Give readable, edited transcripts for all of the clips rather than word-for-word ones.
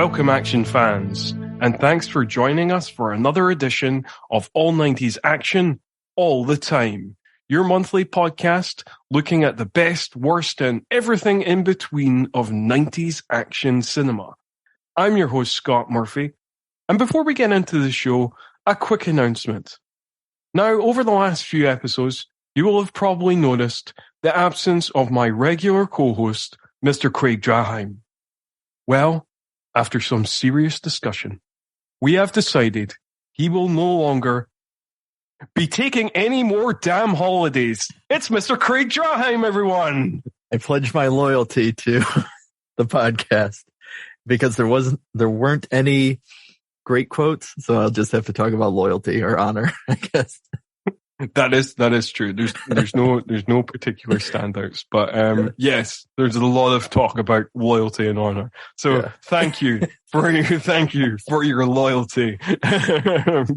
Welcome action fans, and thanks for joining us for another edition of All 90s Action, All the Time, your monthly podcast looking at the best, worst, and everything in between of 90s action cinema. I'm your host, Scott Murphy, and before we get into the show, a quick announcement. Now, over the last few episodes, you will have probably noticed the absence of my regular co-host, Mr. Craig Draheim. Well, after some serious discussion, we have decided he will no longer be taking any more damn holidays. It's Mr. Craig Draheim, everyone. I pledge my loyalty to the podcast because there weren't any great quotes, so I'll just have to talk about loyalty or honor, I guess. That is true. There's no particular standouts, but yes, there's a lot of talk about loyalty and honor. So thank you for your loyalty,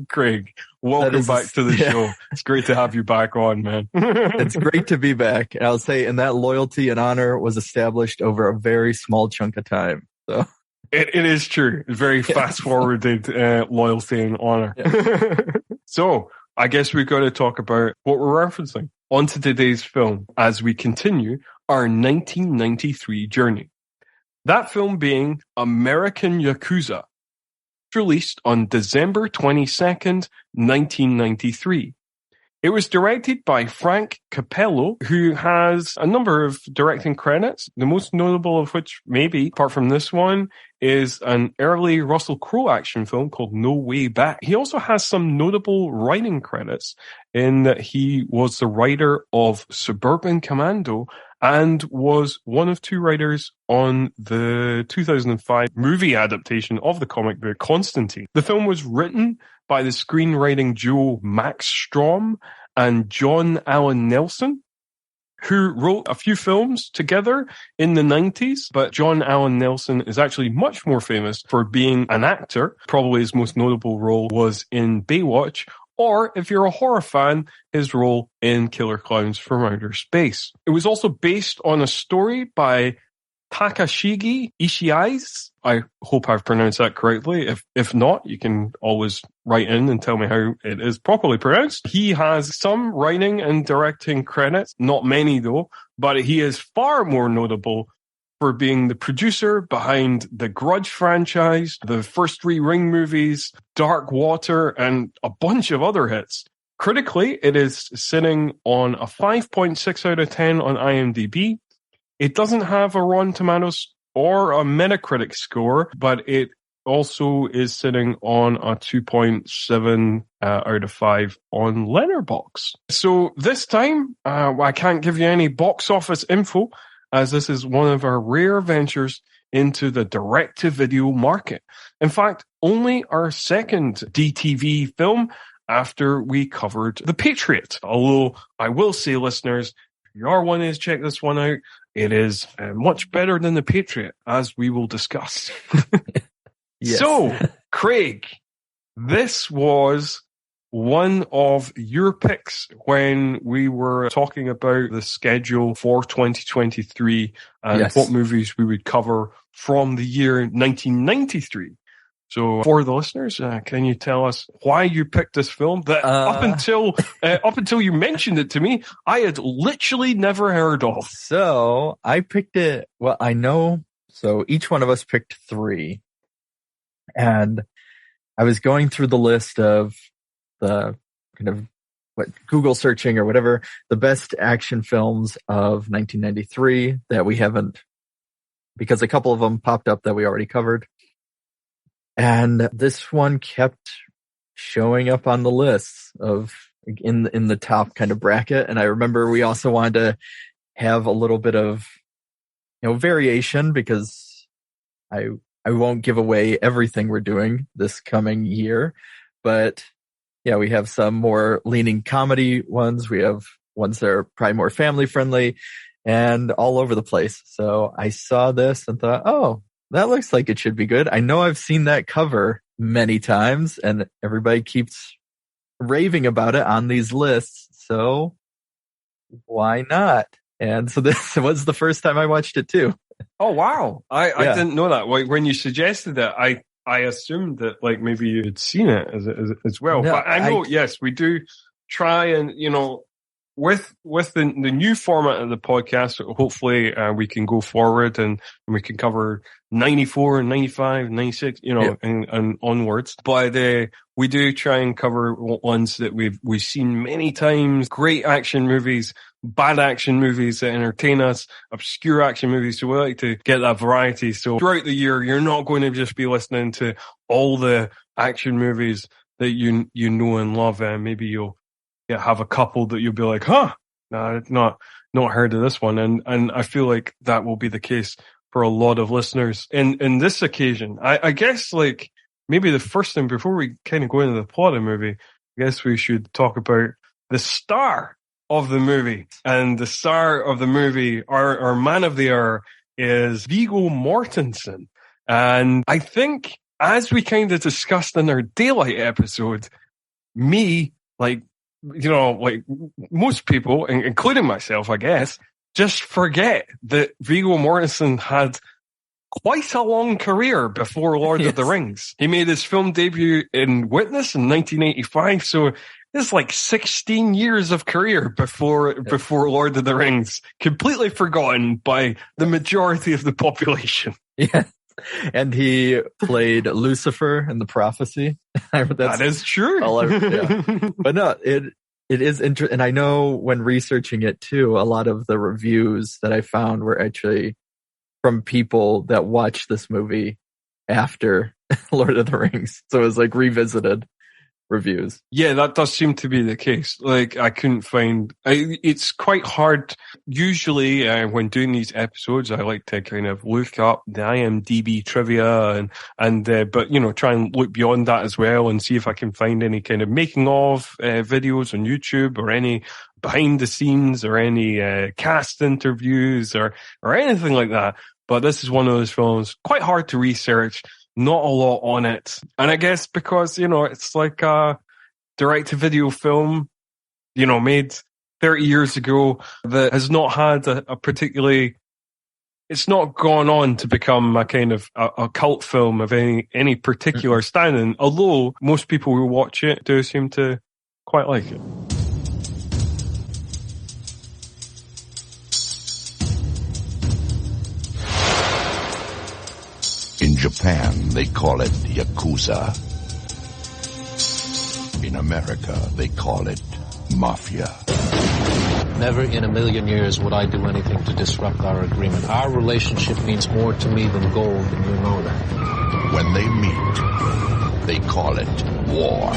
Craig. Welcome back to the show. It's great to have you back on, man. It's great to be back. And I'll say, and that loyalty and honor was established over a very small chunk of time. So it is true. Very fast forwarded loyalty and honor. Yeah. So I guess we've got to talk about what we're referencing onto today's film as we continue our 1993 journey. That film being American Yakuza, released on December 22nd, 1993. It was directed by Frank Capello, who has a number of directing credits, the most notable of which, maybe, apart from this one, is an early Russell Crowe action film called No Way Back. He also has some notable writing credits in that he was the writer of Suburban Commando and was one of two writers on the 2005 movie adaptation of the comic book Constantine. The film was written by the screenwriting duo Max Strom and John Allen Nelson, who wrote a few films together in the 90s, but John Allen Nelson is actually much more famous for being an actor. Probably his most notable role was in Baywatch, or if you're a horror fan, his role in Killer Clowns from Outer Space. It was also based on a story by Takashigi Ishii. I hope I've pronounced that correctly. If not, you can always write in and tell me how it is properly pronounced. He has some writing and directing credits, not many though, but he is far more notable for being the producer behind the Grudge franchise, the first 3 Ring movies, Dark Water, and a bunch of other hits. Critically, it is sitting on a 5.6 out of 10 on IMDb. It doesn't have a Rotten Tomatoes or a Metacritic score, but it also is sitting on a 2.7 out of 5 on Letterboxd. So this time, I can't give you any box office info, as this is one of our rare ventures into the direct-to-video market. In fact, only our second DTV film after we covered The Patriot. Although I will say, listeners, if you are wanting to check this one out, it is much better than The Patriot, as we will discuss. Yes. So, Craig, this was one of your picks when we were talking about the schedule for 2023 and what movies we would cover from the year 1993. So for the listeners, can you tell us why you picked this film that up until you mentioned it to me, I had literally never heard of? So I picked it. Well, I know. So each one of us picked 3. And I was going through the list of the kind of Google searching or whatever, the best action films of 1993 that we haven't, because a couple of them popped up that we already covered. And this one kept showing up on the list of in the top kind of bracket. And I remember we also wanted to have a little bit of, variation, because I won't give away everything we're doing this coming year, but yeah, we have some more leaning comedy ones. We have ones that are probably more family friendly and all over the place. So I saw this and thought, oh, that looks like it should be good. I know I've seen that cover many times and everybody keeps raving about it on these lists. So why not? And so this was the first time I watched it too. Oh wow! I Yeah. didn't know that. Like when you suggested it, I assumed that like maybe you had seen it as well. No, But I know, yes, we do try and with the new format of the podcast, hopefully we can go forward and we can cover 94 and 95, 96, and onwards. But we do try and cover ones that we've seen many times. Great action movies, bad action movies that entertain us, obscure action movies. So we like to get that variety. So throughout the year, you're not going to just be listening to all the action movies that you know and love. Maybe you'll have a couple that you'll be like, huh, no, not heard of this one. And I feel like that will be the case for a lot of listeners. In this occasion, I guess like maybe the first thing before we kind of go into the plot of the movie, I guess we should talk about the star of the movie. And the star of the movie, our man of the hour, is Viggo Mortensen. And I think, as we kind of discussed in our Daylight episode, like most people, including myself, I guess, just forget that Viggo Mortensen had quite a long career before Lord of the Rings. He made his film debut in Witness in 1985, so it's like 16 years of career before Lord of the Rings, completely forgotten by the majority of the population. Yeah. And he played Lucifer in The Prophecy. That is true. But no, it is interesting. And I know when researching it too, a lot of the reviews that I found were actually from people that watched this movie after Lord of the Rings. So it was like revisited reviews. Yeah, that does seem to be the case. Like, I couldn't find, it's quite hard. Usually, when doing these episodes, I like to kind of look up the IMDb trivia but try and look beyond that as well and see if I can find any kind of making of videos on YouTube or any behind the scenes or any cast interviews or anything like that. But this is one of those films, quite hard to research. Not a lot on it. And I guess because, it's like a direct-to-video film, made 30 years ago that has not had a particularly... It's not gone on to become a kind of a cult film of any particular standing, although most people who watch it do seem to quite like it. In Japan, they call it Yakuza. In America, they call it Mafia. Never in a million years would I do anything to disrupt our agreement. Our relationship means more to me than gold, and you know that. When they meet, they call it war.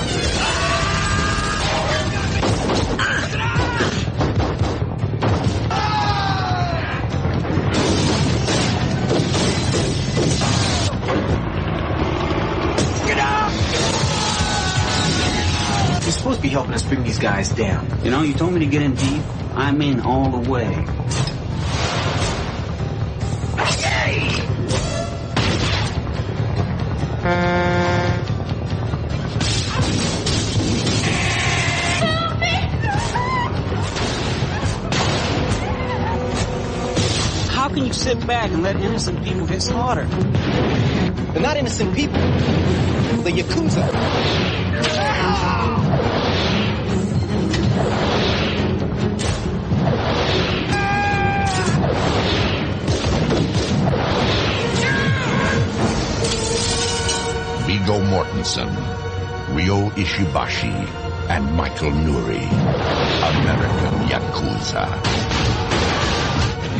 You're supposed to be helping us bring these guys down. You told me to get in deep. I'm in all the way. How can you sit back and let innocent people get slaughtered? They're not innocent people. The Yakuza. Viggo Mortensen, Ryo Ishibashi, and Michael Nuri, American Yakuza.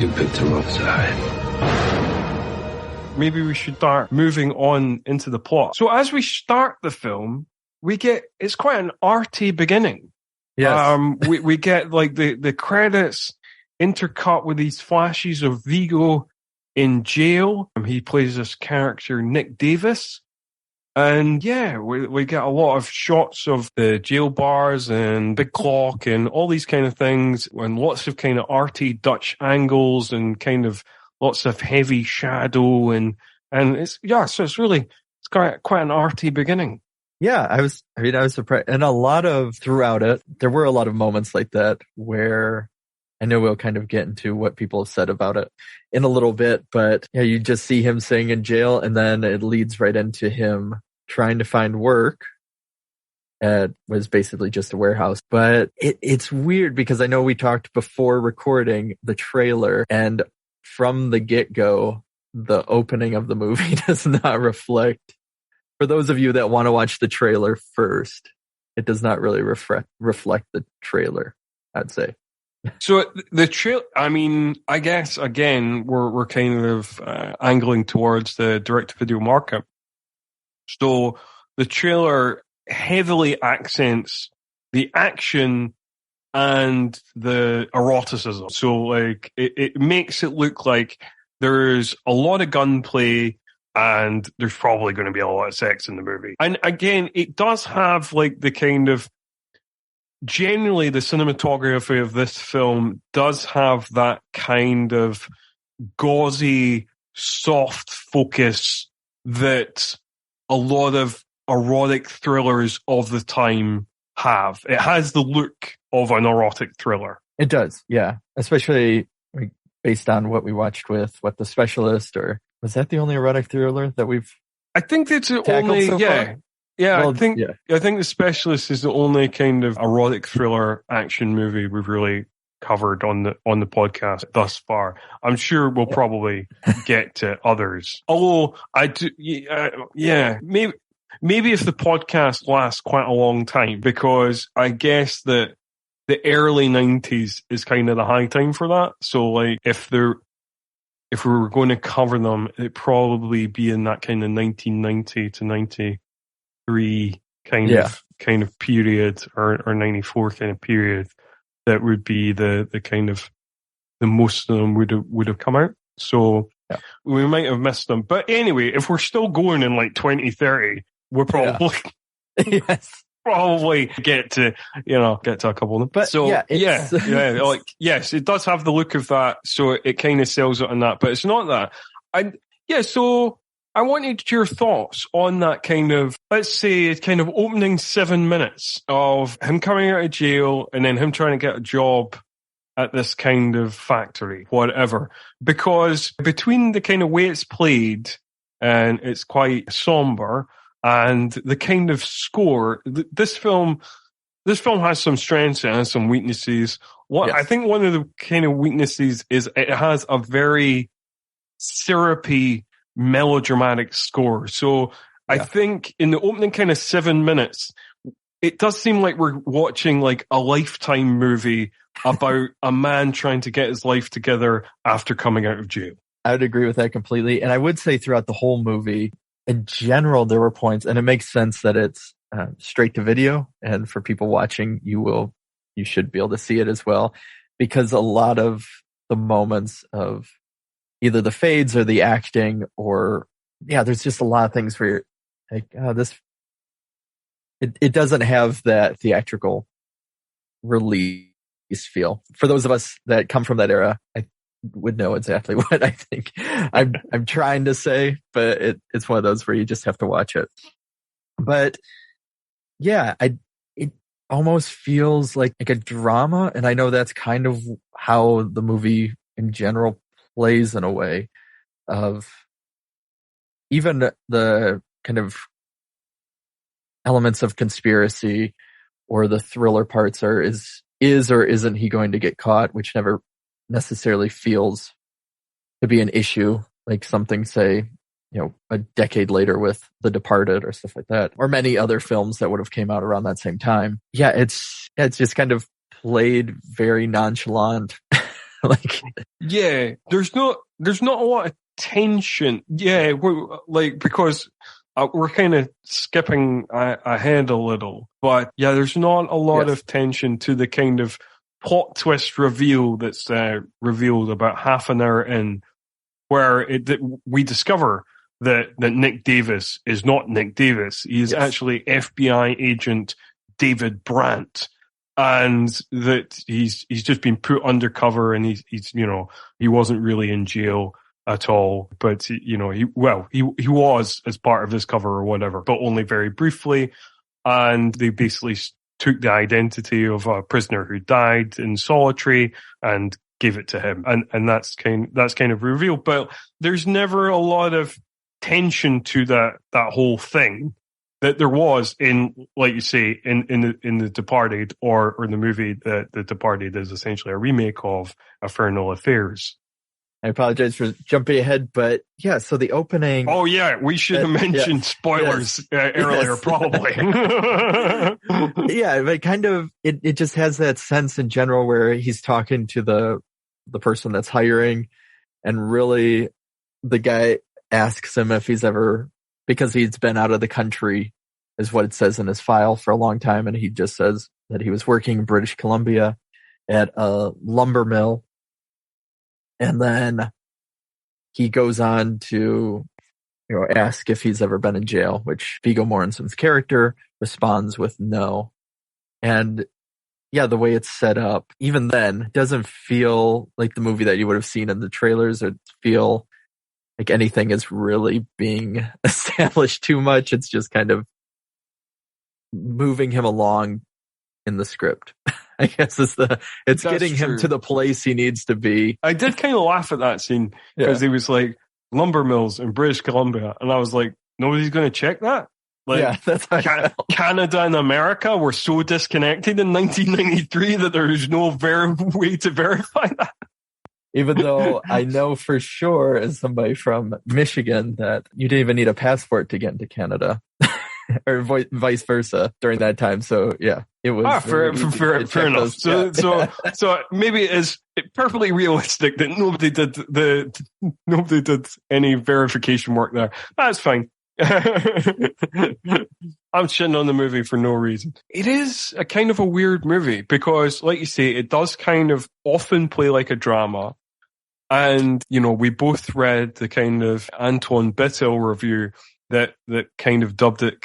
You picked a rough side. Maybe we should start moving on into the plot. So as we start the film, it's quite an arty beginning. Yes. We get like the credits intercut with these flashes of Viggo in jail. He plays this character, Nick Davis. And yeah, we get a lot of shots of the jail bars and big clock and all these kind of things, and lots of kind of arty Dutch angles and kind of lots of heavy shadow and it's quite an arty beginning. Yeah, I was surprised. And throughout it, there were a lot of moments like that where I know we'll kind of get into what people have said about it in a little bit, but yeah, you just see him staying in jail, and then it leads right into him trying to find work at was basically just a warehouse. But it's weird because I know we talked before recording the trailer, and from the get-go, the opening of the movie does not reflect. For those of you that want to watch the trailer first, it does not really reflect the trailer, I'd say. So the trailer, I mean, I guess again we're kind of angling towards the direct-to-video market. So the trailer heavily accents the action and the eroticism. So like it makes it look like there's a lot of gunplay and there's probably going to be a lot of sex in the movie. And again, it does have like the kind of, generally the cinematography of this film does have that kind of gauzy, soft focus that a lot of erotic thrillers of the time have. It has the look of an erotic thriller. It does, yeah. Especially based on what we watched with What the Specialist, or was that the only erotic thriller that we've I think it's the tackled only, so yeah. far? Yeah, Well, I think yeah. The Specialist is the only kind of erotic thriller action movie we've really covered on the podcast thus far. I'm sure we'll probably get to others. Although I do, maybe if the podcast lasts quite a long time, because I guess that the early 90s is kind of the high time for that. So like if we were going to cover them, it'd probably be in that kind of 1990 to 93 kind of period, or 94 kind of period. That would be the kind of the most of them would have come out. So we might have missed them. But anyway, if we're still going in like 2030, we're probably probably get to a couple of them. But so like yes, it does have the look of that, so it kind of sells it on that, but it's not that. So I wanted your thoughts on that kind of, let's say, kind of opening 7 minutes of him coming out of jail and then him trying to get a job at this kind of factory, whatever. Because between the kind of way it's played, and it's quite somber, and the kind of score, this film has some strengths and has some weaknesses. I think one of the kind of weaknesses is it has a very syrupy, melodramatic score. So I think in the opening kind of 7 minutes, it does seem like we're watching like a Lifetime movie about a man trying to get his life together after coming out of jail. I would agree with that completely. And I would say throughout the whole movie, in general, there were points, and it makes sense that it's straight to video. And for people watching, you should be able to see it as well, because a lot of the moments of either the fades or the acting, or there's just a lot of things where you're like, it doesn't have that theatrical release feel. For those of us that come from that era, I would know exactly what I think I'm trying to say, but it's one of those where you just have to watch it. But it almost feels like a drama, and I know that's kind of how the movie in general plays, in a way of even the kind of elements of conspiracy or the thriller parts is or isn't he going to get caught, which never necessarily feels to be an issue, like something, say, a decade later with The Departed or stuff like that, or many other films that would have came out around that same time. It's just kind of played very nonchalant. There's not a lot of tension. Because we're kind of skipping ahead a little, but there's not a lot of tension to the kind of plot twist reveal that's revealed about half an hour in, where we discover that Nick Davis is not Nick Davis. He is actually FBI agent David Brandt, and that he's just been put undercover, and he's he wasn't really in jail at all, but he was as part of this cover or whatever, but only very briefly. And they basically took the identity of a prisoner who died in solitary and gave it to him. And that's kind of revealed. But there's never a lot of tension to that whole thing that there was in, like you say, in The Departed or the movie that The Departed is essentially a remake of Infernal Affairs. I apologize for jumping ahead, but yeah, so the opening... Oh yeah, we should have mentioned spoilers earlier, probably. Yeah, but kind of, it just has that sense in general where he's talking to the person that's hiring, and really the guy asks him if he's ever, because he's been out of the country, is what it says in his file, for a long time, and he just says that he was working in British Columbia at a lumber mill. And then he goes on to, ask if he's ever been in jail, which Viggo Mortensen's character responds with no. And yeah, the way it's set up, even then, doesn't feel like the movie that you would have seen in the trailers, or feel like anything is really being established too much. It's just kind of moving him along in the script. I guess it's getting him to the place he needs to be. I did kind of laugh at that scene because he was like, lumber mills in British Columbia. And I was like, nobody's going to check that? Like, yeah, that's how Canada and America were so disconnected in 1993 that there's no way to verify that. Even though I know for sure, as somebody from Michigan, that you didn't even need a passport to get into Canada. Or vice versa during that time. So yeah, it was fair enough. So maybe it is perfectly realistic that nobody did any verification work there. That's fine. I'm shitting on the movie for no reason. It is a kind of a weird movie because, like you say, it does kind of often play like a drama. And, we both read the kind of Antoine Bittel review that kind of dubbed it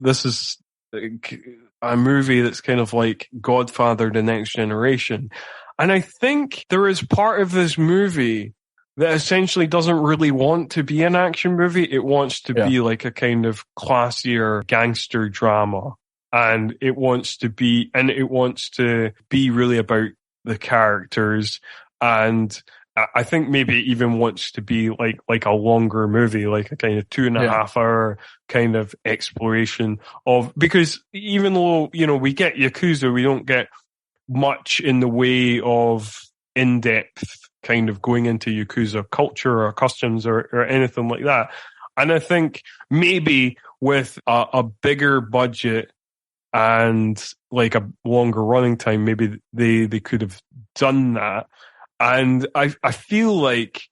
this is a movie that's kind of like Godfather, The Next Generation. And I think there is part of this movie that essentially doesn't really want to be an action movie. It wants to be like a kind of classier gangster drama. And it wants to be really about the characters. And I think maybe it even wants to be like a longer movie, like a kind of 2.5 hour kind of exploration because even though, we get Yakuza, we don't get much in the way of in-depth kind of going into Yakuza culture or customs or anything like that. And I think maybe with a bigger budget and like a longer running time, maybe they could have done that. And I feel like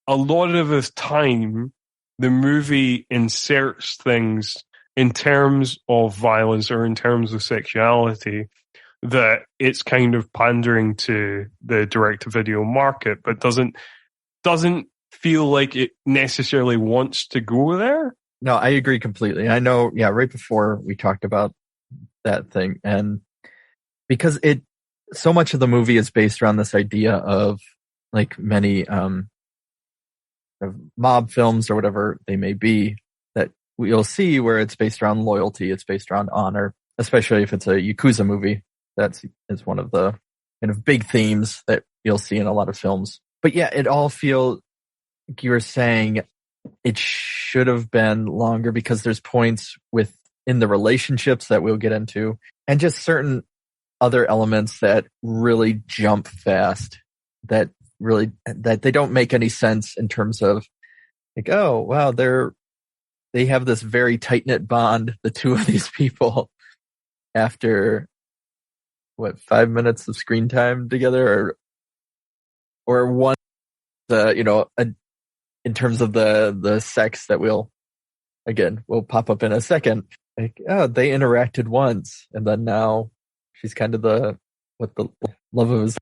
a lot of the time, the movie inserts things in terms of violence or in terms of sexuality that it's kind of pandering to the direct-to-video market, but doesn't feel like it necessarily wants to go there. No, I agree completely. I know, right before we talked about that thing, and because so much of the movie is based around this idea of like many of mob films or whatever they may be that we'll see where it's based around loyalty, it's based around honor, especially if it's a Yakuza movie. Is one of the kind of big themes that you'll see in a lot of films. But yeah, it all feels like you were saying it should have been longer because there's points within the relationships that we'll get into and just certain other elements that really jump fast, that they don't make any sense in terms of like, oh wow, they have this very tight-knit bond, the two of these people, after 5 minutes of screen time together, or one, in terms of the sex that will pop up in a second. Like, oh, they interacted once, and then now she's kind of the love of his.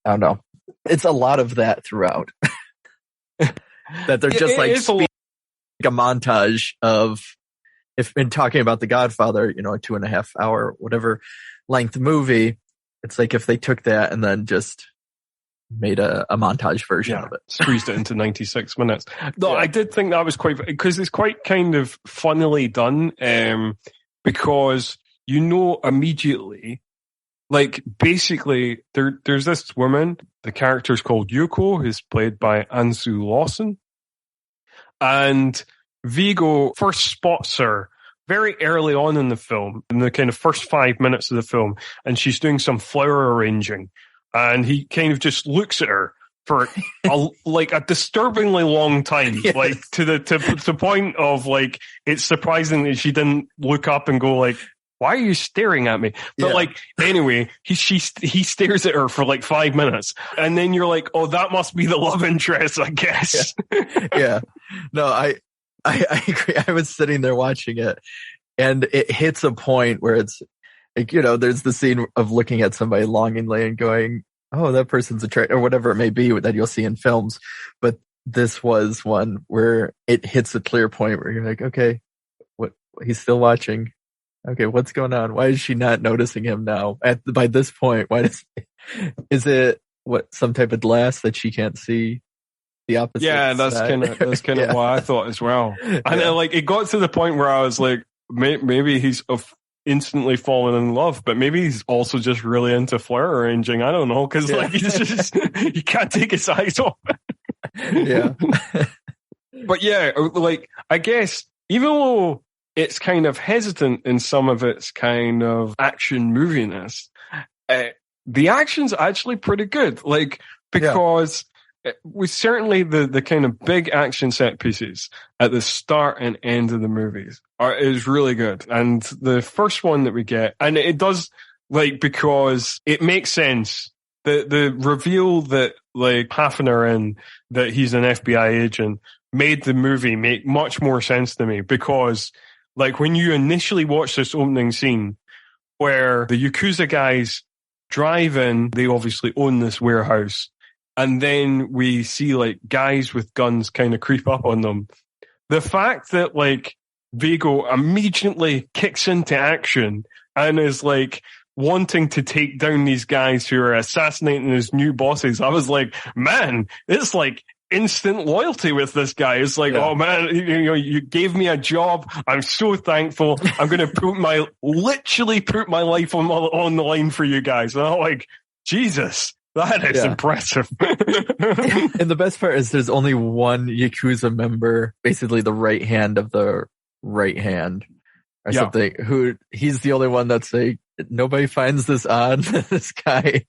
I don't know. It's a lot of that throughout. That they're just like a montage of, if in talking about The Godfather, a 2.5 hour whatever length movie, it's like if they took that and then just made a montage version of it, squeezed it into 96 minutes. No, I did think that was quite, because it's quite kind of funnily done, because you know immediately, like, basically, there's this woman, the character's called Yuko, who's played by Ansu Lawson, and Viggo first spots her very early on in the film, in the kind of first 5 minutes of the film, and she's doing some flower arranging, and he kind of just looks at her for a disturbingly long time, Yes. like to the point of, like, it's surprising that she didn't look up and go, like, why are you staring at me? But like, anyway, he stares at her for like 5 minutes, and then you're like, oh, that must be the love interest, I guess. Yeah. No, I agree. I was sitting there watching it, and it hits a point where it's like, you know, there's the scene of looking at somebody longingly and going, oh, that person's attractive, or whatever it may be that you'll see in films. But this was one where it hits a clear point where you're like, okay, what? He's still watching. Okay, what's going on? Why is she not noticing him now? By this point, is it some type of glass that she can't see the opposite? Yeah, that's kind of what I thought as well. And like, it got to the point where I was like, maybe he's instantly fallen in love, but maybe he's also just really into flower arranging. I don't know, because like, he's just he can't take his eyes off it. Yeah. But yeah, like, I guess even though it's kind of hesitant in some of its kind of action moviness, the action's actually pretty good. Like, because with certainly the kind of big action set pieces at the start and end of the movies is really good. And the first one that we get, and it does, like, because it makes sense. The reveal that, like, half an hour in that he's an FBI agent made the movie make much more sense to me, because, like, when you initially watch this opening scene where the Yakuza guys drive in, they obviously own this warehouse, and then we see, like, guys with guns kind of creep up on them. The fact that, like, Viggo immediately kicks into action and is, like, wanting to take down these guys who are assassinating his new bosses, I was like, man, it's like instant loyalty with this guy. It's like, oh man, you gave me a job. I'm so thankful. I'm going to literally put my life on the line for you guys. And I'm like, Jesus, that is impressive. And the best part is there's only one Yakuza member, basically the right hand of the right hand or something, who he's the only one that's like, nobody finds this odd. This guy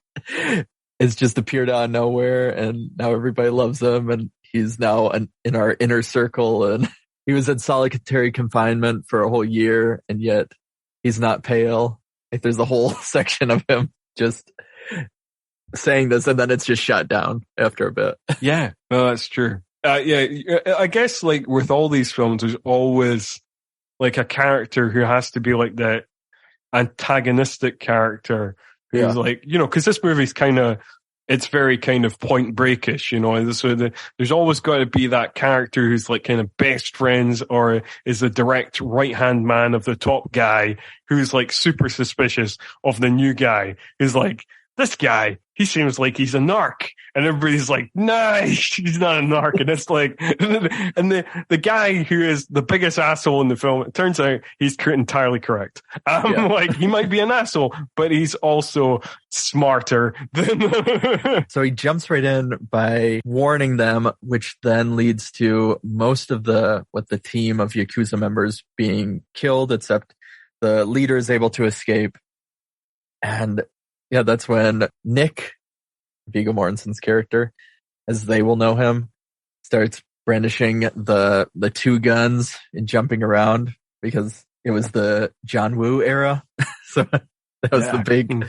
has just appeared out of nowhere, and now everybody loves him, and he's now in our inner circle, and he was in solitary confinement for a whole year, and yet he's not pale. Like, there's a whole section of him just saying this, and then it's just shut down after a bit. Yeah, no, that's true. I guess, like, with all these films, there's always, like, a character who has to be, like, the antagonistic character who's like, you know, because this movie's it's very kind of Point Breakish, you know, so there's always got to be that character who's like kind of best friends or is the direct right-hand man of the top guy who's like super suspicious of the new guy, who's like, this guy, he seems like he's a narc. And everybody's like, nah, he's not a narc. And it's like, and the guy who is the biggest asshole in the film, it turns out he's entirely correct. Like, he might be an asshole, but he's also smarter than. So he jumps right in by warning them, which then leads to most of the team of Yakuza members being killed, except the leader is able to escape. And yeah, that's when Nick, Viggo Mortensen's character, as they will know him, starts brandishing the two guns and jumping around, because it was the John Woo era. So that was the big,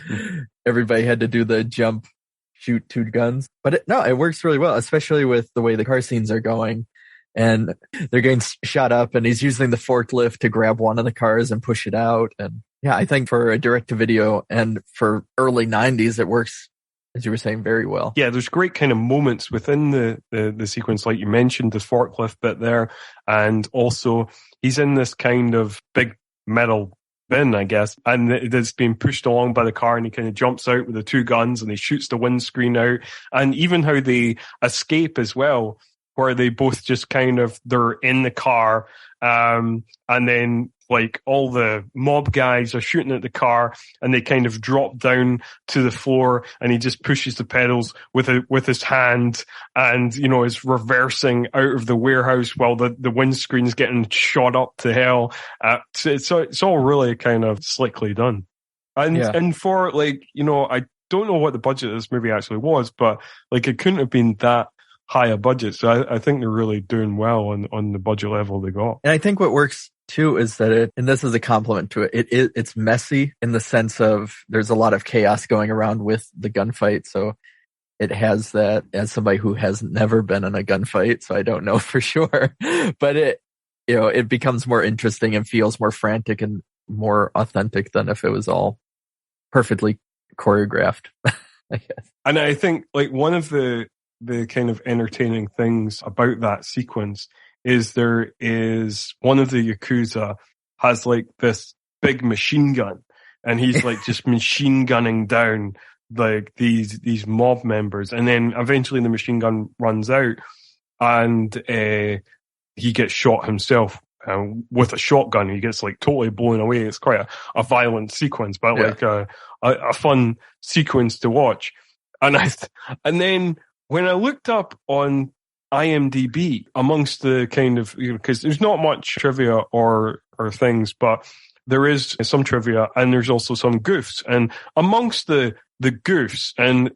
everybody had to do the jump, shoot two guns. But it works really well, especially with the way the car scenes are going. And they're getting shot up, and he's using the forklift to grab one of the cars and push it out. And yeah, I think for a direct-to-video and for early 90s, it works, as you were saying, very well. Yeah, there's great kind of moments within the sequence, like you mentioned, the forklift bit there. And also, he's in this kind of big metal bin, I guess, and it's being pushed along by the car, and he kind of jumps out with the two guns, and he shoots the windscreen out. And even how they escape as well, where they both just kind of, they're in the car, and then like all the mob guys are shooting at the car and they kind of drop down to the floor and he just pushes the pedals with his hand and, you know, is reversing out of the warehouse while the windscreen's getting shot up to hell. It's all really kind of slickly done. And for like, you know, I don't know what the budget of this movie actually was, but like it couldn't have been that high a budget. So I think they're really doing well on the budget level they got. And I think what works too is that and this is a compliment to it, it's messy in the sense of there's a lot of chaos going around with the gunfight. So it has that, as somebody who has never been in a gunfight, so I don't know for sure, but it becomes more interesting and feels more frantic and more authentic than if it was all perfectly choreographed, I guess. And I think like one of the kind of entertaining things about that sequence is there is one of the Yakuza has like this big machine gun and he's like just machine gunning down like these mob members. And then eventually the machine gun runs out and he gets shot himself with a shotgun. He gets like totally blown away. It's quite a violent sequence, but like a fun sequence to watch. And then when I looked up on IMDb amongst the kind of, you know, because there's not much trivia or things, but there is some trivia and there's also some goofs. And amongst the goofs, and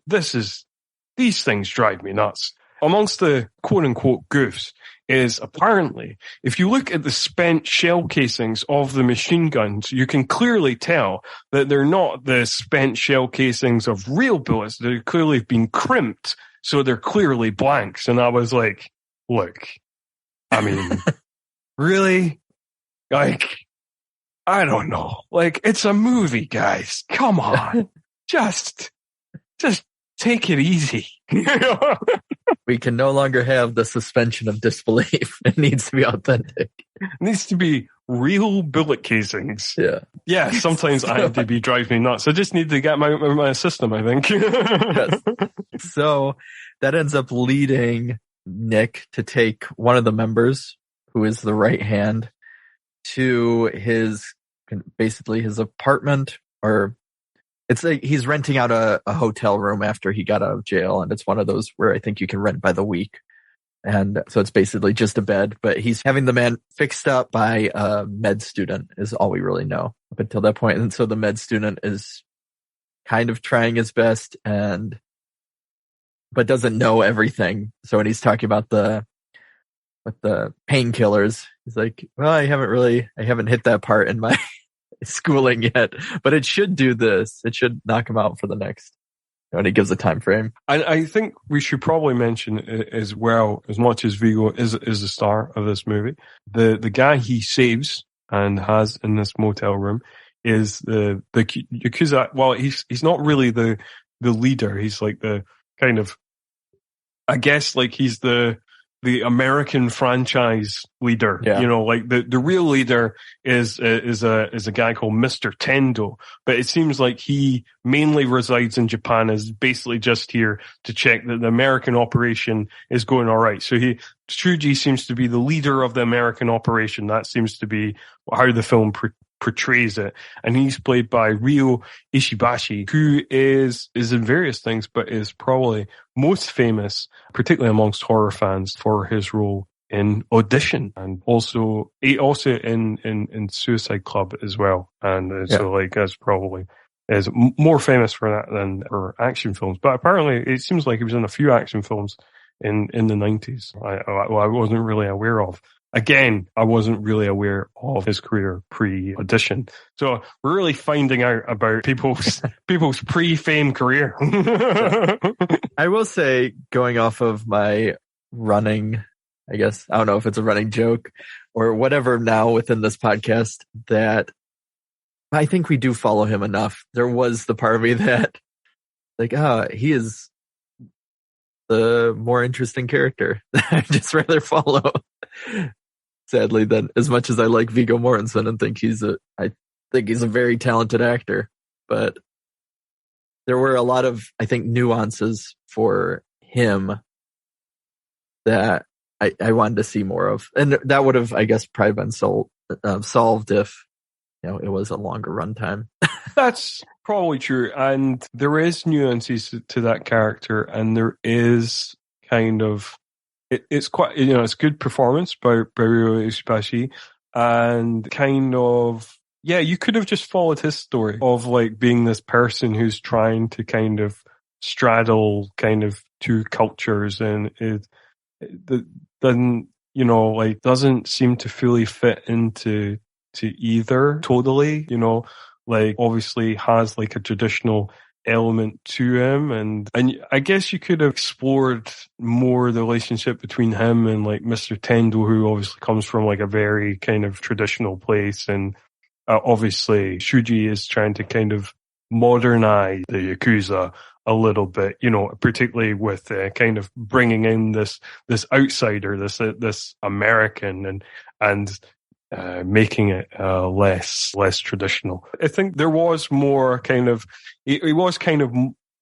these things drive me nuts. Amongst the quote unquote goofs is apparently, if you look at the spent shell casings of the machine guns, you can clearly tell that they're not the spent shell casings of real bullets. They're clearly been crimped. So they're clearly blanks. And I was like, look, I mean, really? Like, I don't know. Like, it's a movie, guys. Come on. just take it easy. We can no longer have the suspension of disbelief. It needs to be authentic. It needs to be real bullet casings. Yeah. Sometimes IMDb drives me nuts. I just need to get my system, I think. Yes. So that ends up leading Nick to take one of the members, who is the right hand, to basically his apartment, or it's like he's renting out a hotel room after he got out of jail. And it's one of those where I think you can rent by the week. And so it's basically just a bed, but he's having the man fixed up by a med student is all we really know up until that point. And so the med student is kind of trying his best but doesn't know everything. So when he's talking about the painkillers, he's like, well, I haven't hit that part in my schooling yet, but it should do this. It should knock him out for the next. And he gives a time frame. And I think we should probably mention as well, as much as Viggo is the star of this movie, the guy he saves and has in this motel room is the Yakuza. Well, he's not really the leader. He's like the kind of, I guess, like he's the American franchise leader. Yeah. You know, like the real leader is a guy called Mr. Tendo, but it seems like he mainly resides in Japan, is basically just here to check that the American operation is going all right. So Shuji seems to be the leader of the American operation. That seems to be how the film portrays it. And he's played by Ryo Ishibashi, who is in various things, but is probably most famous, particularly amongst horror fans, for his role in Audition, and also in Suicide Club as well. And so like that's probably is more famous for that than for action films. But apparently it seems like he was in a few action films in the 90s. I wasn't really aware of. Again, I wasn't really aware of his career pre-Audition. So we're really finding out about people's pre-fame career. I will say, going off of my running, I guess, I don't know if it's a running joke or whatever now within this podcast, that I think we do follow him enough. There was the part of me that, like, he is the more interesting character that I'd just rather follow. Sadly, then, as much as I like Viggo Mortensen and think I think he's a very talented actor, but there were a lot of, I think, nuances for him that I wanted to see more of, and that would have, I guess, probably been solved if it was a longer runtime. That's probably true. And there is nuances to that character, and there is kind of, it's quite, it's good performance by Rio Espaci, and kind of, yeah, you could have just followed his story of like being this person who's trying to kind of straddle kind of two cultures, and it doesn't, doesn't seem to fully fit into either totally, like obviously has like a traditional element to him, and I guess you could have explored more the relationship between him and like Mr. Tendo, who obviously comes from like a very kind of traditional place, and obviously Shuji is trying to kind of modernize the Yakuza a little bit, particularly with kind of bringing in this outsider, this American, and making it less traditional. I think there was more kind of, it was kind of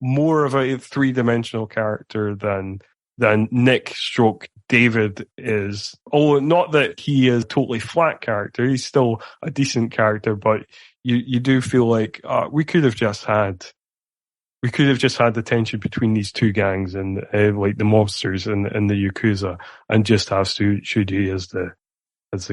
more of a three-dimensional character than Nick / David is. Although not that he is a totally flat character, he's still a decent character, but you do feel like we could have just had the tension between these two gangs and like the mobsters and the Yakuza, and just have Shuji as the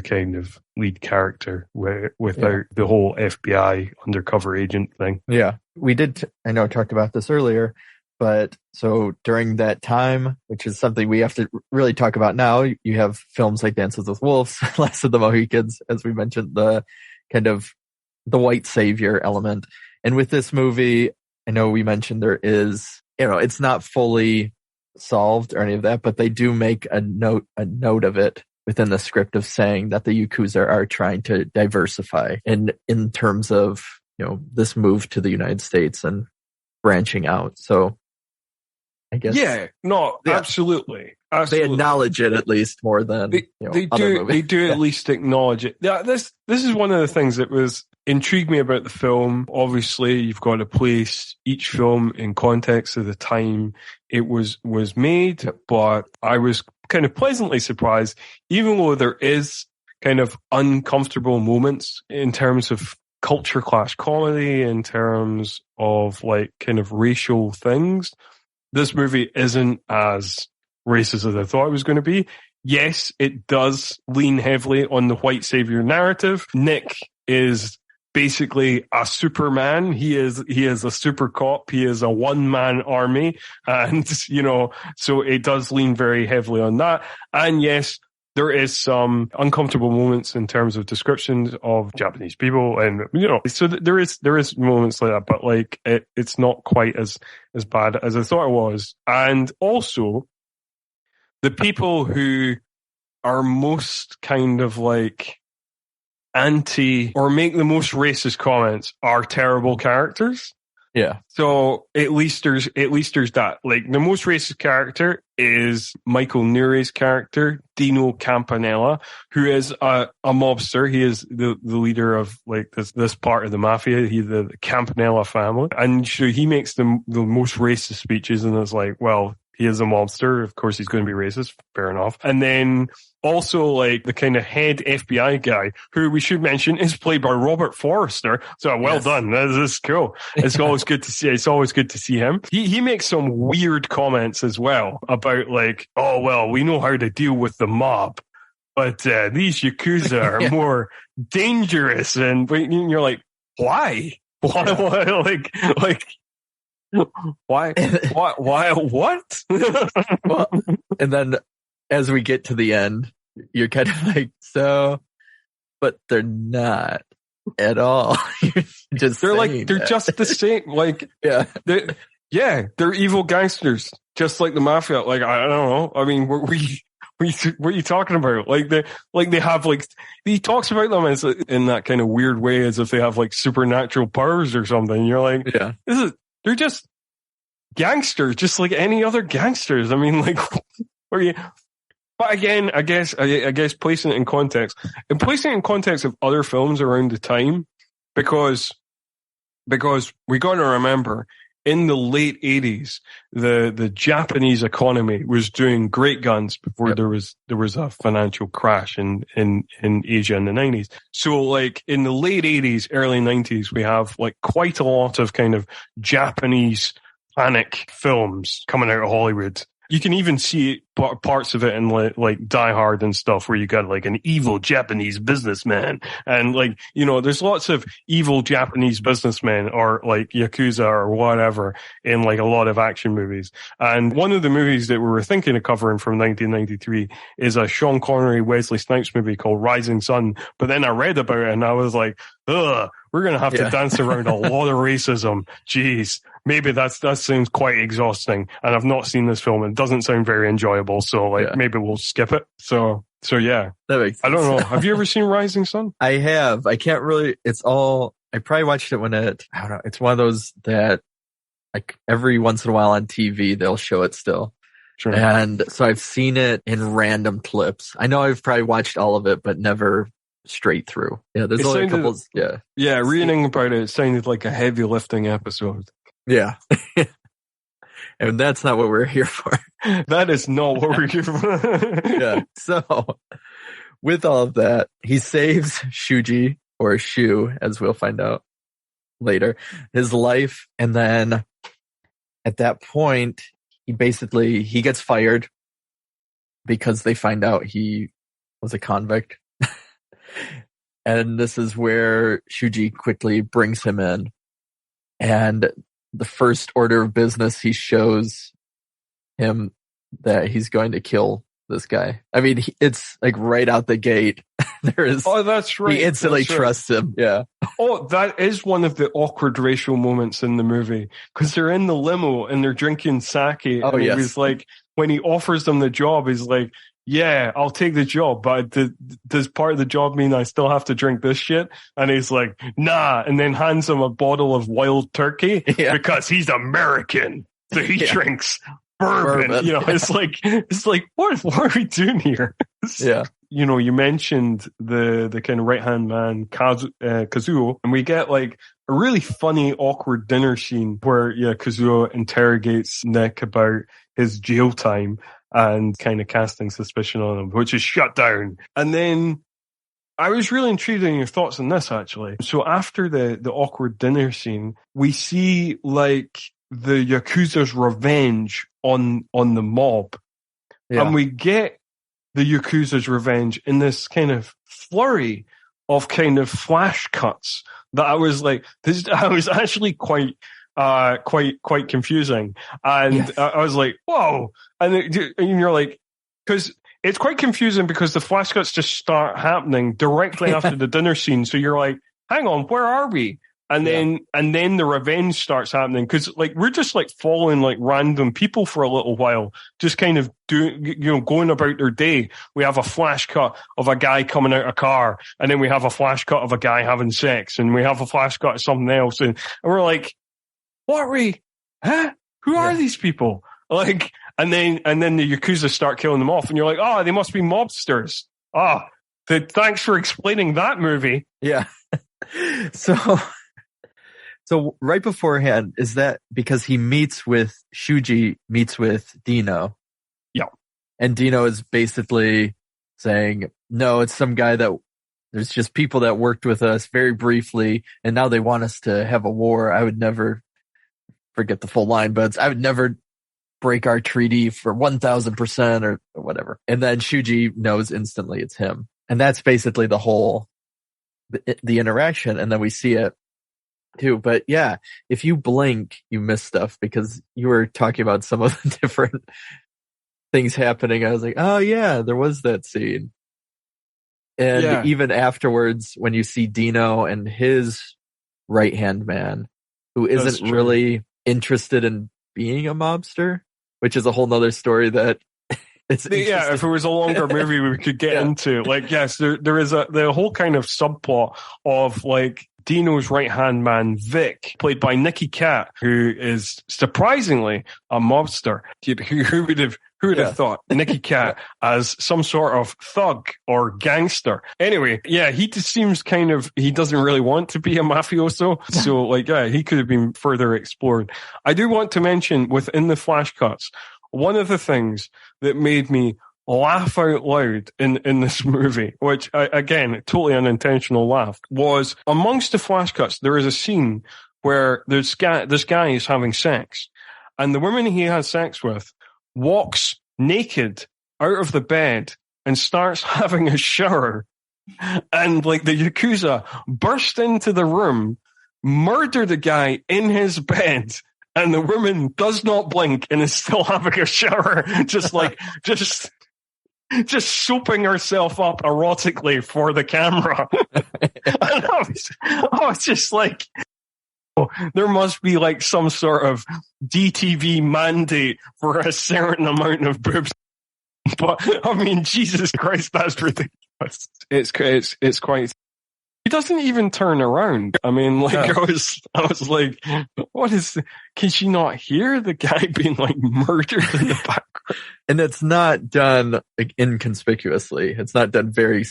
kind of lead character without the whole FBI undercover agent thing. Yeah, we did. I know I talked about this earlier, but so during that time, which is something we have to really talk about now, you have films like Dances with Wolves, Last of the Mohicans, as we mentioned, the kind of the white savior element. And with this movie, I know we mentioned there is, it's not fully solved or any of that, but they do make a note of it within the script of saying that the Yakuza are trying to diversify in terms of, this move to the United States and branching out. So I guess. Yeah, no, absolutely. They acknowledge it at least more than they do at least acknowledge it. Yeah, this is one of the things that was intrigued me about the film. Obviously, you've got to place each film in context of the time it was made, but I was kind of pleasantly surprised, even though there is kind of uncomfortable moments in terms of culture clash comedy, in terms of like kind of racial things. This movie isn't as racist as I thought it was going to be. Yes, it does lean heavily on the white savior narrative. Nick is basically a Superman. He is a super cop. He is a one-man army. And, so it does lean very heavily on that. And yes, there is some uncomfortable moments in terms of descriptions of Japanese people, and so there is moments like that, but like it's not quite as bad as I thought it was. And also, the people who are most kind of like anti or make the most racist comments are terrible characters. Yeah. So at least there's that. Like the most racist character is Michael Nure's character, Dino Campanella, who is a mobster. He is the leader of like this part of the mafia. He's the Campanella family. And so he makes the most racist speeches, and it's like, well, he is a mobster. Of course he's going to be racist. Fair enough. And then also like the kind of head FBI guy, who we should mention is played by Robert Forrester. So well done. This is cool. It's always good to see. It's always good to see him. He makes some weird comments as well about like, oh, well, we know how to deal with the mob, but these Yakuza are more dangerous. And you're like, why? Why? What? Well, and then as we get to the end, you're kind of like, so, but they're not at all. They're just the same. Like, they're evil gangsters, just like the mafia. Like, I don't know. I mean, what are you talking about? They have like, he talks about them as in that kind of weird way, as if they have like supernatural powers or something. You're like, they're just gangsters, just like any other gangsters. I mean, like, but again, I guess placing it in context of other films around the time, because we got to remember in the late 80s, the Japanese economy was doing great guns before there was a financial crash in Asia in the 90s. So like in the late 80s, early 90s, we have like quite a lot of kind of Japanese panic films coming out of Hollywood. You can even see parts of it in like Die Hard and stuff where you got like an evil Japanese businessman. And like, you know, there's lots of evil Japanese businessmen or like Yakuza or whatever in like a lot of action movies. And one of the movies that we were thinking of covering from 1993 is a Sean Connery, Wesley Snipes movie called Rising Sun. But then I read about it and I was like, ugh, we're going to have to dance around a lot of racism. Jeez. Maybe that seems quite exhausting, and I've not seen this film. It doesn't sound very enjoyable, so like maybe we'll skip it. So yeah. That makes sense. I don't know. Have you ever seen Rising Sun? I have. I can't really. I probably watched it when I don't know. It's one of those that like every once in a while on TV they'll show it still. Sure. And so I've seen it in random clips. I know I've probably watched all of it, but never straight through. Yeah, there's only a couple. Yeah, reading about it sounded like a heavy lifting episode. Yeah. And that's not what we're here for. That is not what we're here for. Yeah. So with all of that, he saves Shuji, or Shu, as we'll find out later, his life. And then at that point, he gets fired because they find out he was a convict. And this is where Shuji quickly brings him in. And the first order of business, he shows him that he's going to kill this guy. I mean, it's like right out the gate. Oh, that's right. He instantly trusts him. Yeah. Oh, that is one of the awkward racial moments in the movie because they're in the limo and they're drinking sake. Oh, and yes. It was like when he offers them the job, he's like, yeah, I'll take the job, but does part of the job mean I still have to drink this shit? And he's like, nah, and then hands him a bottle of wild turkey because he's American. So he drinks bourbon. You know, it's like, what are we doing here? Yeah. You know, you mentioned the kind of right-hand man, Kazuo, and we get like a really funny, awkward dinner scene where, Kazuo interrogates Nick about his jail time and kind of casting suspicion on him, which is shut down. And then I was really intrigued in your thoughts on this, actually. So after the awkward dinner scene, we see like the Yakuza's revenge on the mob. Yeah. And we get the Yakuza's revenge in this kind of flurry of kind of flash cuts that I was like, I was actually quite confusing. And I was like, whoa. And you're like, because it's quite confusing because the flash cuts just start happening directly after the dinner scene. So you're like, hang on, where are we? And then the revenge starts happening because like we're just like following like random people for a little while, just kind of going about their day. We have a flash cut of a guy coming out of a car, and then we have a flash cut of a guy having sex, and we have a flash cut of something else, and we're like, what are we? Huh? Who are these people? Like, and then the Yakuza start killing them off, and you're like, oh, they must be mobsters. Thanks for explaining that movie. Yeah. So right beforehand, is that because Shuji meets with Dino? Yeah. And Dino is basically saying, no, it's some guy that there's just people that worked with us very briefly, and now they want us to have a war. I would never forget the full line, but I would never break our treaty for 1,000% or whatever. And then Shuji knows instantly it's him. And that's basically the whole, the interaction. And then we see it too. But yeah, if you blink, you miss stuff because you were talking about some of the different things happening. I was like, oh yeah, there was that scene. And even afterwards, when you see Dino and his right-hand man, who isn't really interested in being a mobster, which is a whole nother story that it's if it was a longer movie we could get into. Like, yes, there is the whole kind of subplot of like Dino's right-hand man, Vic, played by Nicky Cat, who is surprisingly a mobster. Who would have thought Nicky Cat as some sort of thug or gangster? Anyway, yeah, he just seems he doesn't really want to be a mafioso. So like, yeah, he could have been further explored. I do want to mention within the flash cuts, one of the things that made me laugh out loud in this movie, which again, totally unintentional laugh, was amongst the flash cuts, there is a scene where this guy is having sex, and the woman he has sex with walks naked out of the bed and starts having a shower, and like the Yakuza burst into the room, murder the guy in his bed, and the woman does not blink and is still having a shower, just soaping herself up erotically for the camera. And I was just like, there must be like some sort of DTV mandate for a certain amount of boobs. But I mean, Jesus Christ, that's ridiculous. It's quite. He doesn't even turn around. I mean, like I was like, what is? Can she not hear the guy being like murdered in the background? And it's not done like, inconspicuously. It's not done very,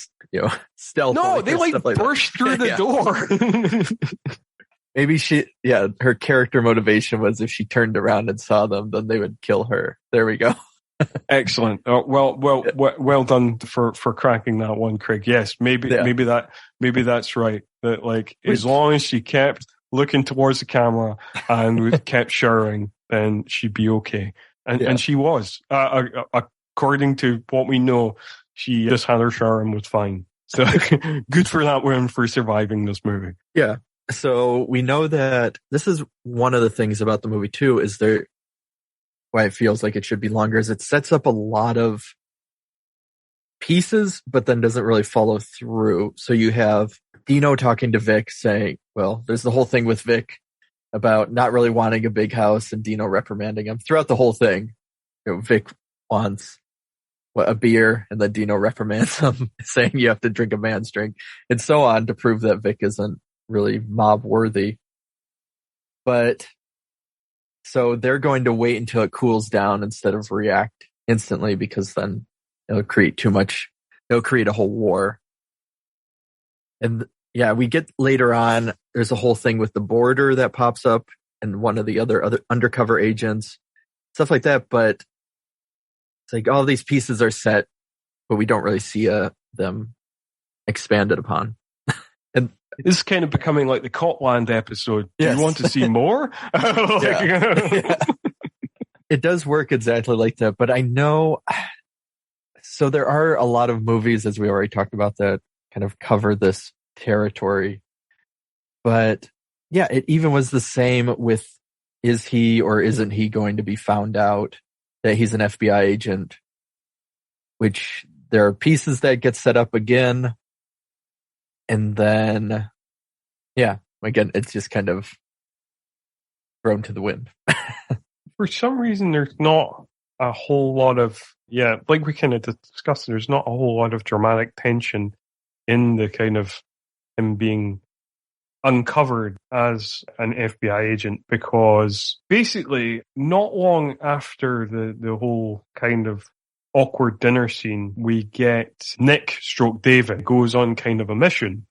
stealthily. No, they like burst through the door. Maybe her character motivation was if she turned around and saw them, then they would kill her. There we go. Excellent. Well done for cracking that one, Craig. Yes, maybe that's right. That like, as long as she kept looking towards the camera and kept showering, then she'd be okay. And she was, according to what we know, she just had her shower and was fine. So good for that woman for surviving this movie. Yeah. So we know that this is one of the things about the movie too, is why it feels like it should be longer, is it sets up a lot of pieces, but then doesn't really follow through. So you have Dino talking to Vic saying, well, there's the whole thing with Vic about not really wanting a big house and Dino reprimanding him throughout the whole thing. Vic wants a beer, and then Dino reprimands him saying you have to drink a man's drink and so on, to prove that Vic isn't really mob worthy. But so they're going to wait until it cools down instead of react instantly, because then it'll create a whole war. And yeah, we get later on, there's a whole thing with the border that pops up and one of the other undercover agents, stuff like that. But it's like all these pieces are set, but we don't really see them expanded upon. And this is kind of becoming like the Copland episode. Do you want to see more? It does work exactly like that, but I know. So there are a lot of movies, as we already talked about, that kind of cover this territory. But yeah, it even was the same with, is he or isn't he going to be found out that he's an FBI agent? Which there are pieces that get set up again. And then, yeah, again, it's just kind of thrown to the wind. For some reason, there's not a whole lot of, like we kind of discussed, there's not a whole lot of dramatic tension in the kind of him being uncovered as an FBI agent, because basically not long after the whole kind of awkward dinner scene, we get Nick / David goes on kind of a mission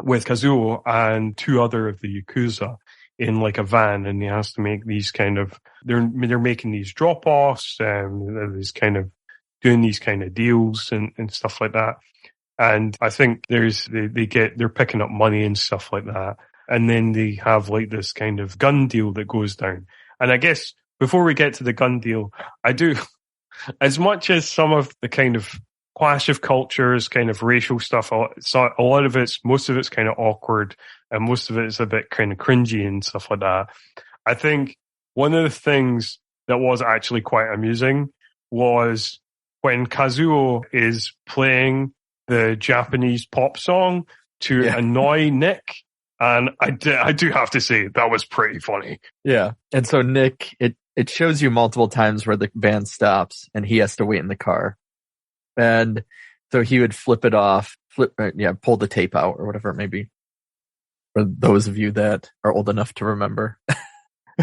with Kazuo and two other of the Yakuza in like a van, and he has to make these kind of, they're making these drop-offs, these kind of doing these kind of deals and stuff like that. And I think they're picking up money and stuff like that. And then they have like this kind of gun deal that goes down. And I guess before we get to the gun deal, as much as some of the kind of clash of cultures, kind of racial stuff, most of it's kind of awkward, and most of it is a bit kind of cringy and stuff like that. I think one of the things that was actually quite amusing was when Kazuo is playing the Japanese pop song to annoy Nick. And I do have to say, that was pretty funny. Yeah. And so Nick, it shows you multiple times where the van stops and he has to wait in the car. And so he would flip it off, pull the tape out or whatever it may be. For those of you that are old enough to remember.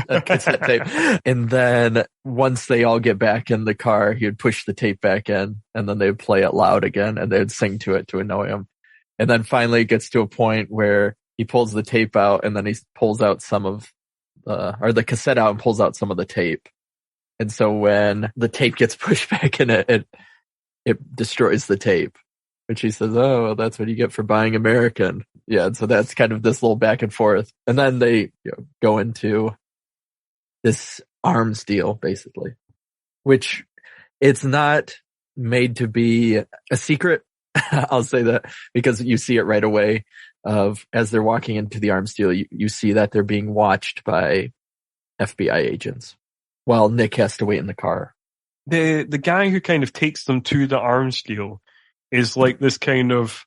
a cassette tape. And then once they all get back in the car, he would push the tape back in, and then they would play it loud again, and they would sing to it to annoy him. And then finally it gets to a point where he pulls the tape out, and then he pulls out some of the cassette out and pulls out some of the tape. And so when the tape gets pushed back in it destroys the tape. Which he says, oh, that's what you get for buying American. Yeah, and so that's kind of this little back and forth. And then they go into this arms deal, basically. Which it's not made to be a secret. I'll say that because you see it right away as they're walking into the arms deal, you see that they're being watched by FBI agents while Nick has to wait in the car. The guy who kind of takes them to the arms deal is like this kind of,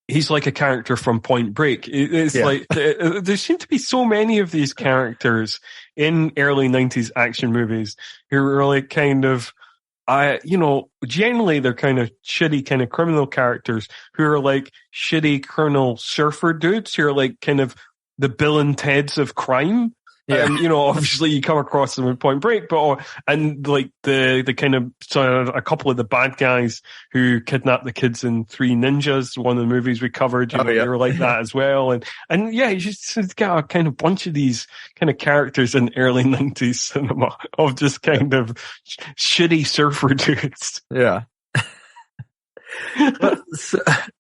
he's like a character from Point Break. It's like, there seem to be so many of these characters in early 90s action movies who are like kind of, generally they're kind of shitty kind of criminal characters who are like shitty criminal surfer dudes who are like kind of the Bill and Ted's of crime. Yeah. Obviously you come across them in Point Break, and like the kind of, a couple of the bad guys who kidnapped the kids in Three Ninjas, one of the movies we covered, they were like that as well. And yeah, you just got a kind of bunch of these kind of characters in early 90s cinema of just kind of shitty surfer dudes. Yeah. But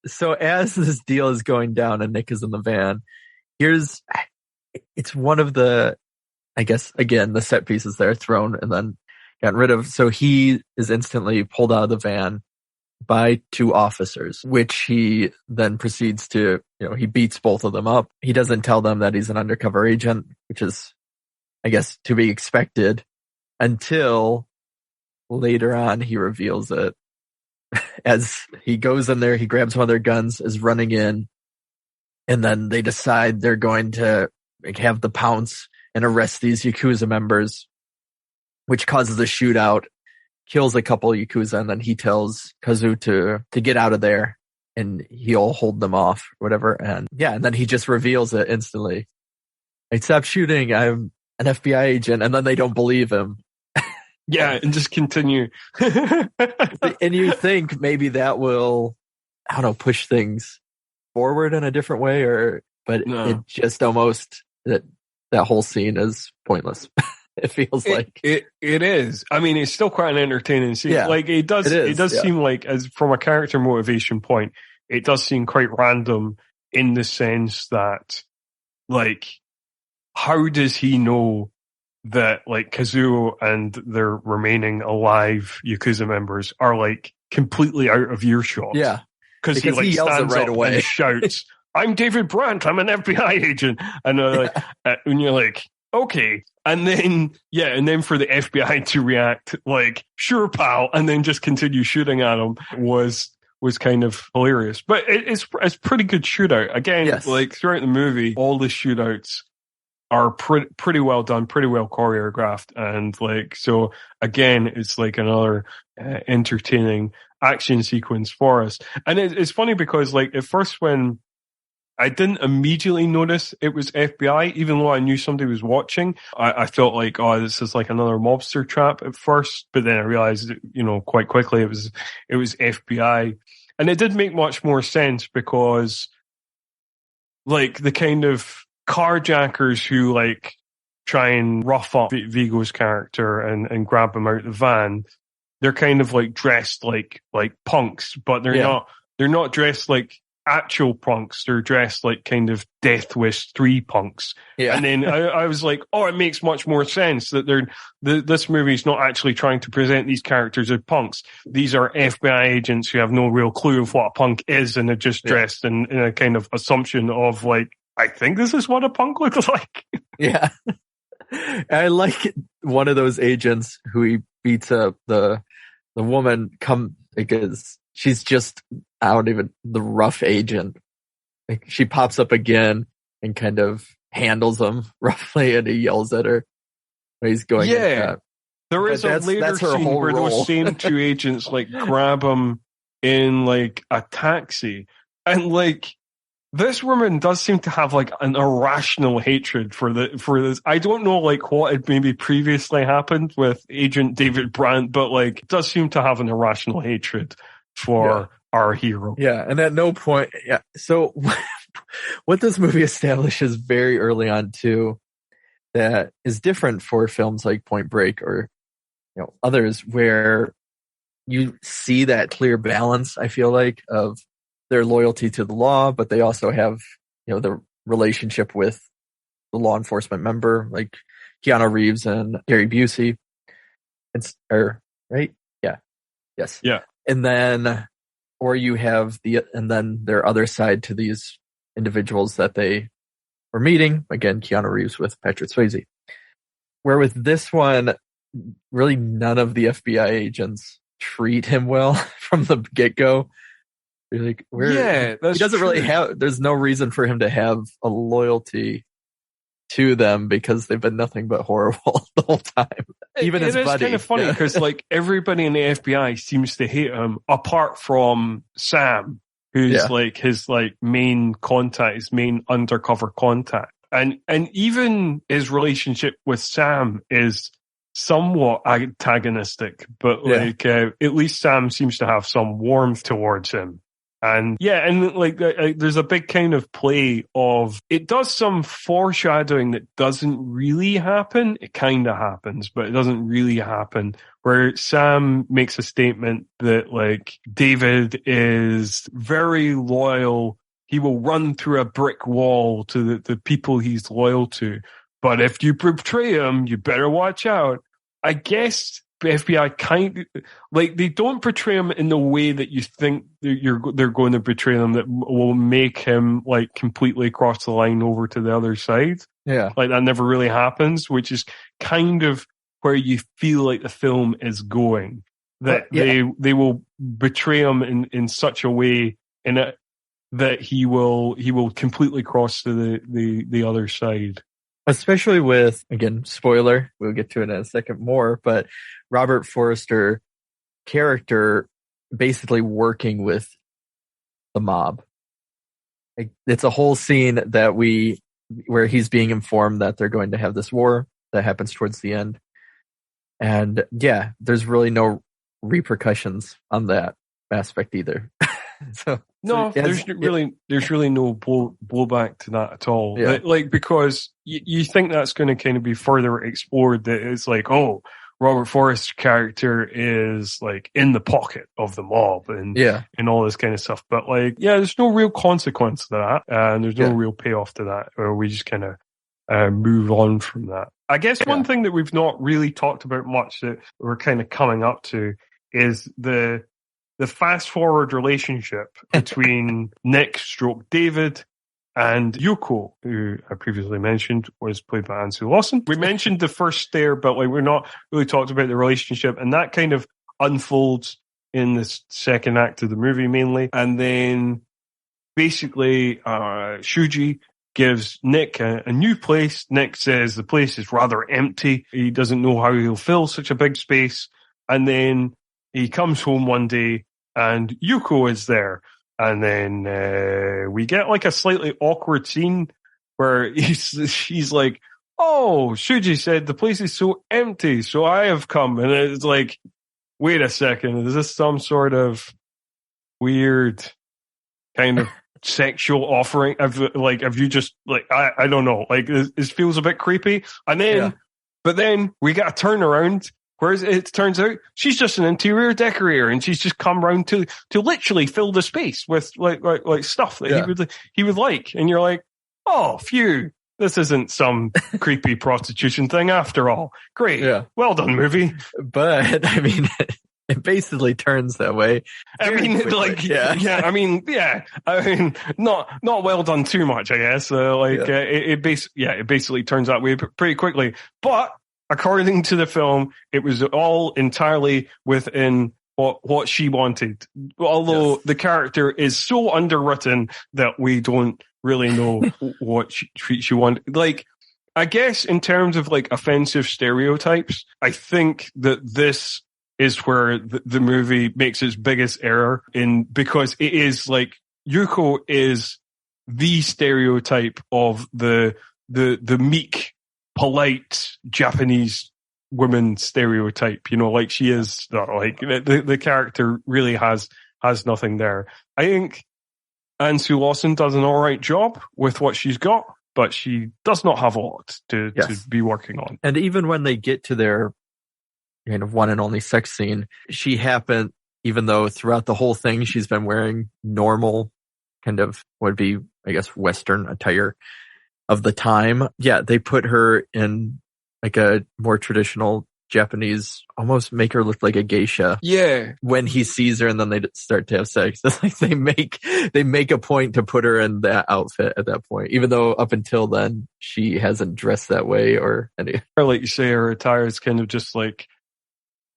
so as this deal is going down and Nick is in the van, it's one of the, I guess, again, the set pieces there thrown and then gotten rid of. So he is instantly pulled out of the van by two officers, which he then proceeds to, he beats both of them up. He doesn't tell them that he's an undercover agent, which is, I guess, to be expected until later on he reveals it. As he goes in there, he grabs one of their guns, is running in, and then they decide they're going to have the pounce and arrest these Yakuza members, which causes a shootout, kills a couple of Yakuza, and then he tells Kazu to get out of there and he'll hold them off, whatever. And then he just reveals it instantly. Stop shooting, I'm an FBI agent, and then they don't believe him. Yeah, and just continue. And you think maybe that will, push things forward in a different way, but it just almost, that whole scene is pointless. It feels like it is. I mean, it's still quite an entertaining scene. Yeah, like it does seem like, as from a character motivation point, it does seem quite random in the sense that, like, how does he know that like Kazuo and their remaining alive Yakuza members are like completely out of earshot? Yeah, because he like yells stands it right up away and shouts, I'm David Brandt, I'm an FBI agent. And and you're like, okay. And then for the FBI to react like, sure, pal, and then just continue shooting at him was kind of hilarious. But it's pretty good shootout. Again, like throughout the movie, all the shootouts are pretty well done, pretty well choreographed. And like, so again, it's like another entertaining action sequence for us. And it's funny because like at first when I didn't immediately notice it was FBI, even though I knew somebody was watching. I felt like, oh, this is like another mobster trap at first, but then I realized, quite quickly it was FBI. And it did make much more sense because like the kind of carjackers who like try and rough up Viggo's character and grab him out of the van, they're kind of like dressed like punks, but they're not dressed like actual punks. They're dressed like kind of Death Wish 3 punks. Yeah. And then I was like, oh, it makes much more sense that this movie's not actually trying to present these characters as punks. These are FBI agents who have no real clue of what a punk is and are just dressed in a kind of assumption of like, I think this is what a punk looks like. Yeah. I like one of those agents who he beats up, the woman because she's just, the rough agent. Like she pops up again and kind of handles him roughly, and he yells at her. He's going. Yeah, there is a later scene where those same two agents like grab him in like a taxi, and like this woman does seem to have like an irrational hatred for this. I don't know like what had maybe previously happened with Agent David Brandt, but like does seem to have an irrational hatred for our hero. Yeah, and at no point, So what this movie establishes very early on too, that is different for films like Point Break or others, where you see that clear balance. I feel like of their loyalty to the law, but they also have the relationship with the law enforcement member, like Keanu Reeves and Gary Busey. Right? Yeah. Yes. Yeah. And then, or you have and then their other side to these individuals that they were meeting. Again, Keanu Reeves with Patrick Swayze. Where with this one, really none of the FBI agents treat him well from the get-go. You're like, he doesn't really have, there's no reason for him to have a loyalty to them because they've been nothing but horrible the whole time. Even his buddy. It's kind of funny because like everybody in the FBI seems to hate him apart from Sam, who's like his like main contact, his main undercover contact. And even his relationship with Sam is somewhat antagonistic, but like at least Sam seems to have some warmth towards him. And like there's a big kind of play of, it does some foreshadowing that doesn't really happen. It kind of happens, but it doesn't really happen, where Sam makes a statement that like David is very loyal. He will run through a brick wall to the people he's loyal to. But if you betray him, you better watch out. I guess the FBI they don't portray him in the way that you think they're going to betray him, that will make him like completely cross the line over to the other side. Yeah. Like that never really happens, which is kind of where you feel like the film is going. That they will betray him in such a way that he will completely cross to the other side. Especially with, again, spoiler, we'll get to it in a second more, but Robert Forster character basically working with the mob. It's a whole scene where he's being informed that they're going to have this war that happens towards the end. And there's really no repercussions on that aspect either. There's really no blowback to that at all. Yeah. Like because you think that's going to kind of be further explored. That it's like, oh, Robert Forrest's character is like in the pocket of the mob and all this kind of stuff. But like, there's no real consequence to that, and there's no real payoff to that. Or we just kind of move on from that. I guess one thing that we've not really talked about much that we're kind of coming up to is the fast forward relationship between Nick / David and Yuko, who I previously mentioned was played by Ansel Lawson. We mentioned the first stare, but like we're not really talked about the relationship, and that kind of unfolds in the second act of the movie mainly. And then basically Shuji gives Nick a new place. Nick says the place is rather empty. He doesn't know how he'll fill such a big space. And then he comes home one day and Yuko is there. And then we get like a slightly awkward scene where she's like, oh, Shuji said the place is so empty, so I have come. And it's like, wait a second, is this some sort of weird kind of sexual offering? Have you just like, I don't know, like it feels a bit creepy. And then, but then we got a turnaround. Whereas it turns out she's just an interior decorator, and she's just come round to literally fill the space with like stuff that he would like. And you're like, oh, phew, this isn't some creepy prostitution thing after all. Great, well done, movie. But I mean, it basically turns that way. I mean, not well done too much, I guess. It basically turns that way pretty quickly, but. According to the film, it was all entirely within what she wanted. Although the character is so underwritten that we don't really know what she wanted. Like, I guess in terms of like offensive stereotypes, I think that this is where the movie makes its biggest error because it is like Yuko is the stereotype of the meek, polite Japanese woman stereotype. You know, like she is, like the character really has nothing there. I think Anne Sue Lawson does an all right job with what she's got, but she does not have a lot to be working on. And even when they get to their kind of one and only sex scene, she happened, even though throughout the whole thing she's been wearing normal kind of would be, I guess, Western attire of the time. Yeah, they put her in like a more traditional Japanese, almost make her look like a geisha. Yeah. When he sees her and then they start to have sex, it's like they make a point to put her in that outfit at that point, even though up until then she hasn't dressed that way or any. Or like you say, her attire is kind of just like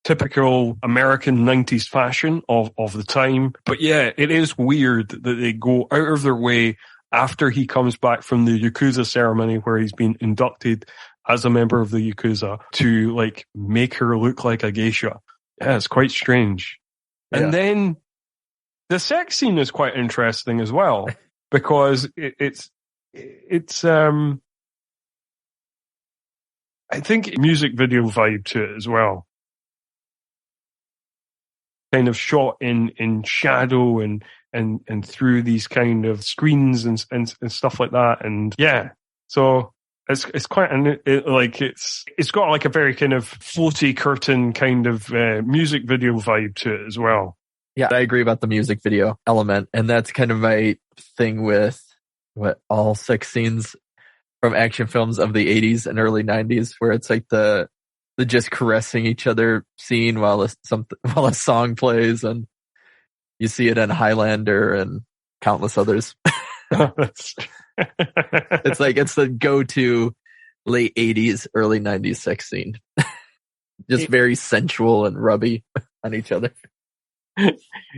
typical American 90s fashion of the time. But yeah, it is weird that they go out of their way after he comes back from the Yakuza ceremony where he's been inducted as a member of the Yakuza to like make her look like a geisha. Yeah, it's quite strange. Yeah. And then the sex scene is quite interesting as well because it's I think music video vibe to it as well. Kind of shot in shadow and through these kind of screens and stuff like that. And yeah, so it's quite it's got like a very kind of floaty curtain kind of music video vibe to it as well. Yeah, I agree about the music video element, and that's kind of my thing with all sex scenes from action films of the 80s and early 90s, where it's like the just caressing each other scene while a song plays, and you see it in Highlander and countless others. It's like it's the go-to late 80s, early 90s sex scene. Just very sensual and rubby on each other.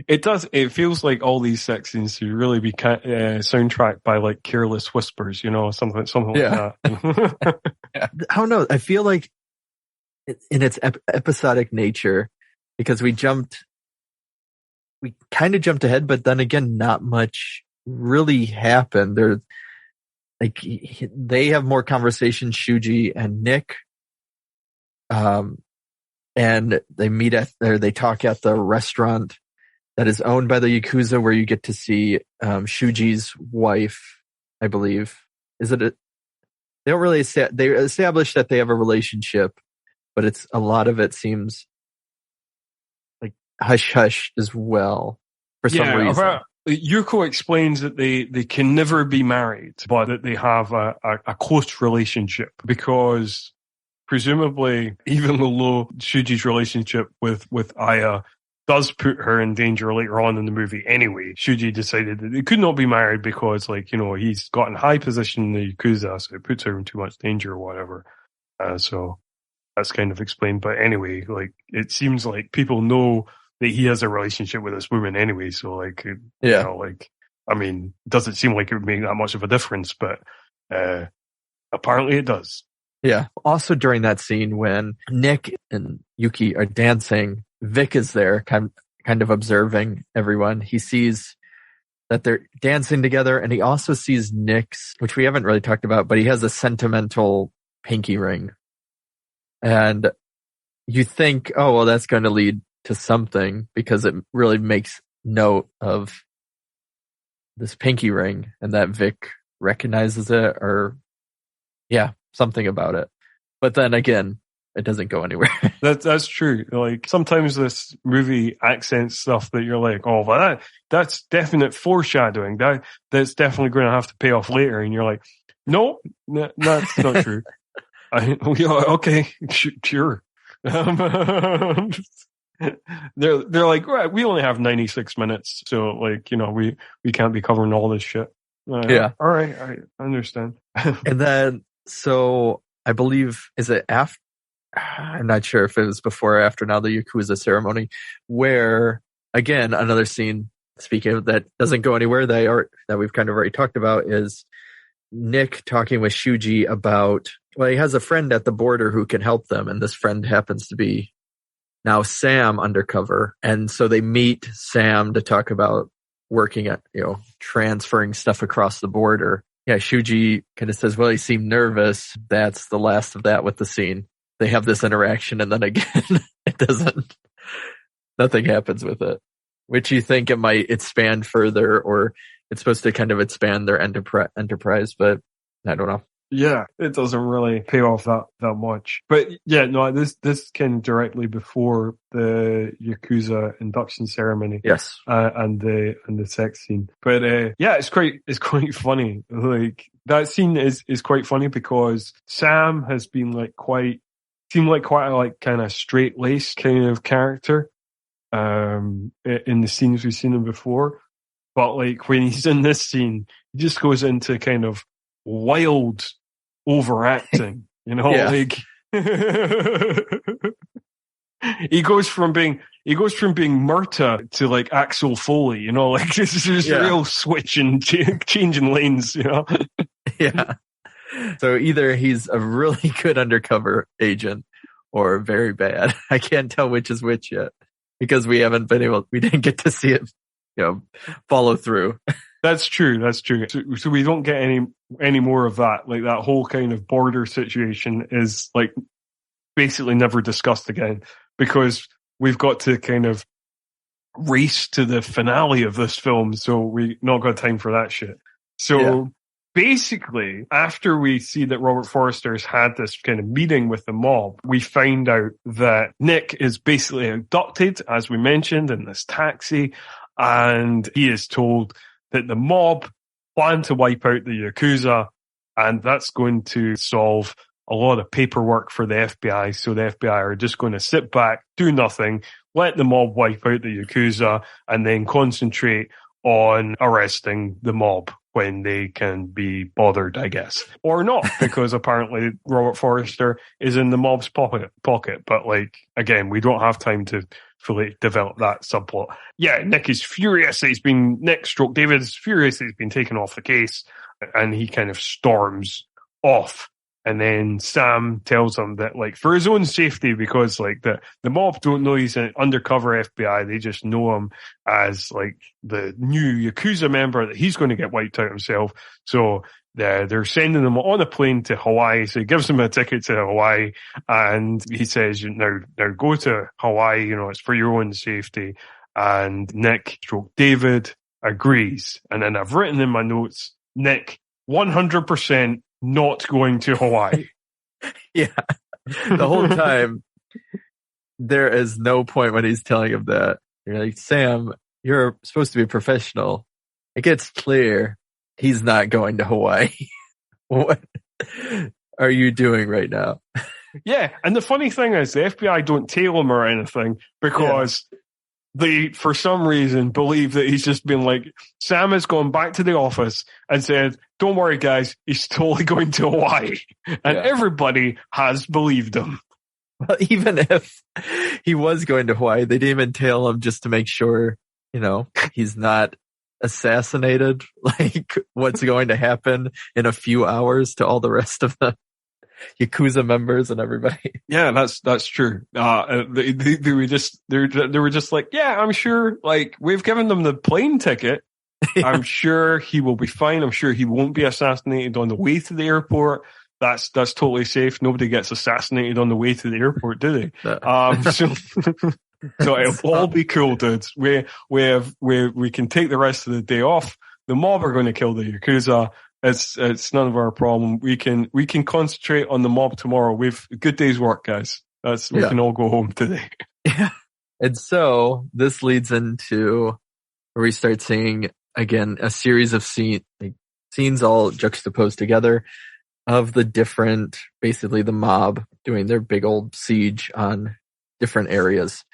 It does. It feels like all these sex scenes should really be soundtracked by like Careless Whispers, you know, something like that. Yeah. I don't know. I feel like in its episodic nature, because we kind of jumped ahead, but then again, not much really happened. There's like they have more conversations, Shuji and Nick, and they talk at the restaurant that is owned by the Yakuza, where you get to see Shuji's wife, I believe. They don't really they establish that they have a relationship, but a lot of it seems like hush hush as well for some reason. Yuko explains that they can never be married, but that they have a close relationship because presumably, even though Shuji's relationship with Aya does put her in danger later on in the movie anyway, Shuji decided that they could not be married because, like, you know, he's got in high position in the Yakuza, so it puts her in too much danger or whatever. So that's kind of explained. But anyway, like, it seems like people know that he has a relationship with this woman anyway, so like, you know, like, I mean, it doesn't seem like it would make that much of a difference, but apparently it does. Yeah. Also during that scene when Nick and Yuki are dancing, Vic is there, kind of observing everyone. He sees that they're dancing together, and he also sees Nick's, which we haven't really talked about, but he has a sentimental pinky ring. And you think, oh, well, that's going to lead to something because it really makes note of this pinky ring and that Vic recognizes it, or something about it. But then again, it doesn't go anywhere. That's true. Like sometimes this movie accents stuff that you're like, oh, well, that's definite foreshadowing. That's definitely going to have to pay off later. And you're like, no, that's not true. Okay, sure. They're like, right, we only have 96 minutes, so like, you know, we can't be covering all this shit. All right, I understand. And then, so I believe, is it after? I'm not sure if it was before or after now the Yakuza ceremony, where again another scene. Speaking of that, doesn't go anywhere. That we've kind of already talked about is Nick talking with Shuji about. Well, he has a friend at the border who can help them, and this friend happens to be now Sam undercover. And so they meet Sam to talk about working at, transferring stuff across the border. Yeah, Shuji kind of says, well, he seemed nervous. That's the last of that with the scene. They have this interaction, and then again, nothing happens with it. Which you think it might expand further, or it's supposed to kind of expand their enterprise, but I don't know. Yeah, it doesn't really pay off that much. But yeah, no, this came directly before the Yakuza induction ceremony. Yes. And the sex scene. But yeah, it's quite funny. Like, that scene is quite funny because Sam has been seemed like quite a kind of straight-laced kind of character in the scenes we've seen him before. But like when he's in this scene, he just goes into kind of wild overacting, like he goes from being Murta to like Axel Foley, like this is real switch and changing lanes, Yeah. So either he's a really good undercover agent or very bad. I can't tell which is which yet because we didn't get to see it, follow through. That's true. So we don't get any more of that. Like that whole kind of border situation is like basically never discussed again because we've got to kind of race to the finale of this film. So we not got time for that shit. So basically, after we see that Robert Forster's had this kind of meeting with the mob, we find out that Nick is basically abducted, as we mentioned, in this taxi, and he is told that the mob plan to wipe out the Yakuza, and that's going to solve a lot of paperwork for the FBI. So the FBI are just going to sit back, do nothing, let the mob wipe out the Yakuza, and then concentrate on arresting the mob when they can be bothered, I guess. Or not, because apparently Robert Forster is in the mob's pocket. But like, again, we don't have time to fully develop that subplot. Yeah, Nick is furious. Nick stroke David is furious that he's been taken off the case, and he kind of storms off. And then Sam tells him that, like, for his own safety, because like the mob don't know he's an undercover FBI, they just know him as like the new Yakuza member, that he's going to get wiped out himself. So they're sending him on a plane to Hawaii. So he gives him a ticket to Hawaii, and he says, now go to Hawaii, it's for your own safety. And Nick stroke David agrees. And then I've written in my notes, Nick, 100% not going to Hawaii. Yeah. The whole time, there is no point when he's telling him that. You're like, Sam, you're supposed to be a professional. It gets clear he's not going to Hawaii. What are you doing right now? Yeah, and the funny thing is the FBI don't tail him or anything because they, for some reason, believe that he's just been like, Sam has gone back to the office and said, don't worry, guys, he's totally going to Hawaii. And everybody has believed him. Well, even if he was going to Hawaii, they didn't even tail him just to make sure, he's not assassinated. Like, what's going to happen in a few hours to all the rest of the Yakuza members and everybody. Yeah, that's true. They were just like, yeah, I'm sure, like, we've given them the plane ticket. I'm sure he will be fine. I'm sure he won't be assassinated on the way to the airport. That's totally safe. Nobody gets assassinated on the way to the airport, do they? So it'll all be cool, dudes. We can take the rest of the day off. The mob are going to kill the Yakuza. It's none of our problem. We can concentrate on the mob tomorrow. We've a good day's work, guys. We can all go home today. Yeah. And so this leads into where we start seeing again a series of scenes all juxtaposed together of the different, basically the mob doing their big old siege on different areas.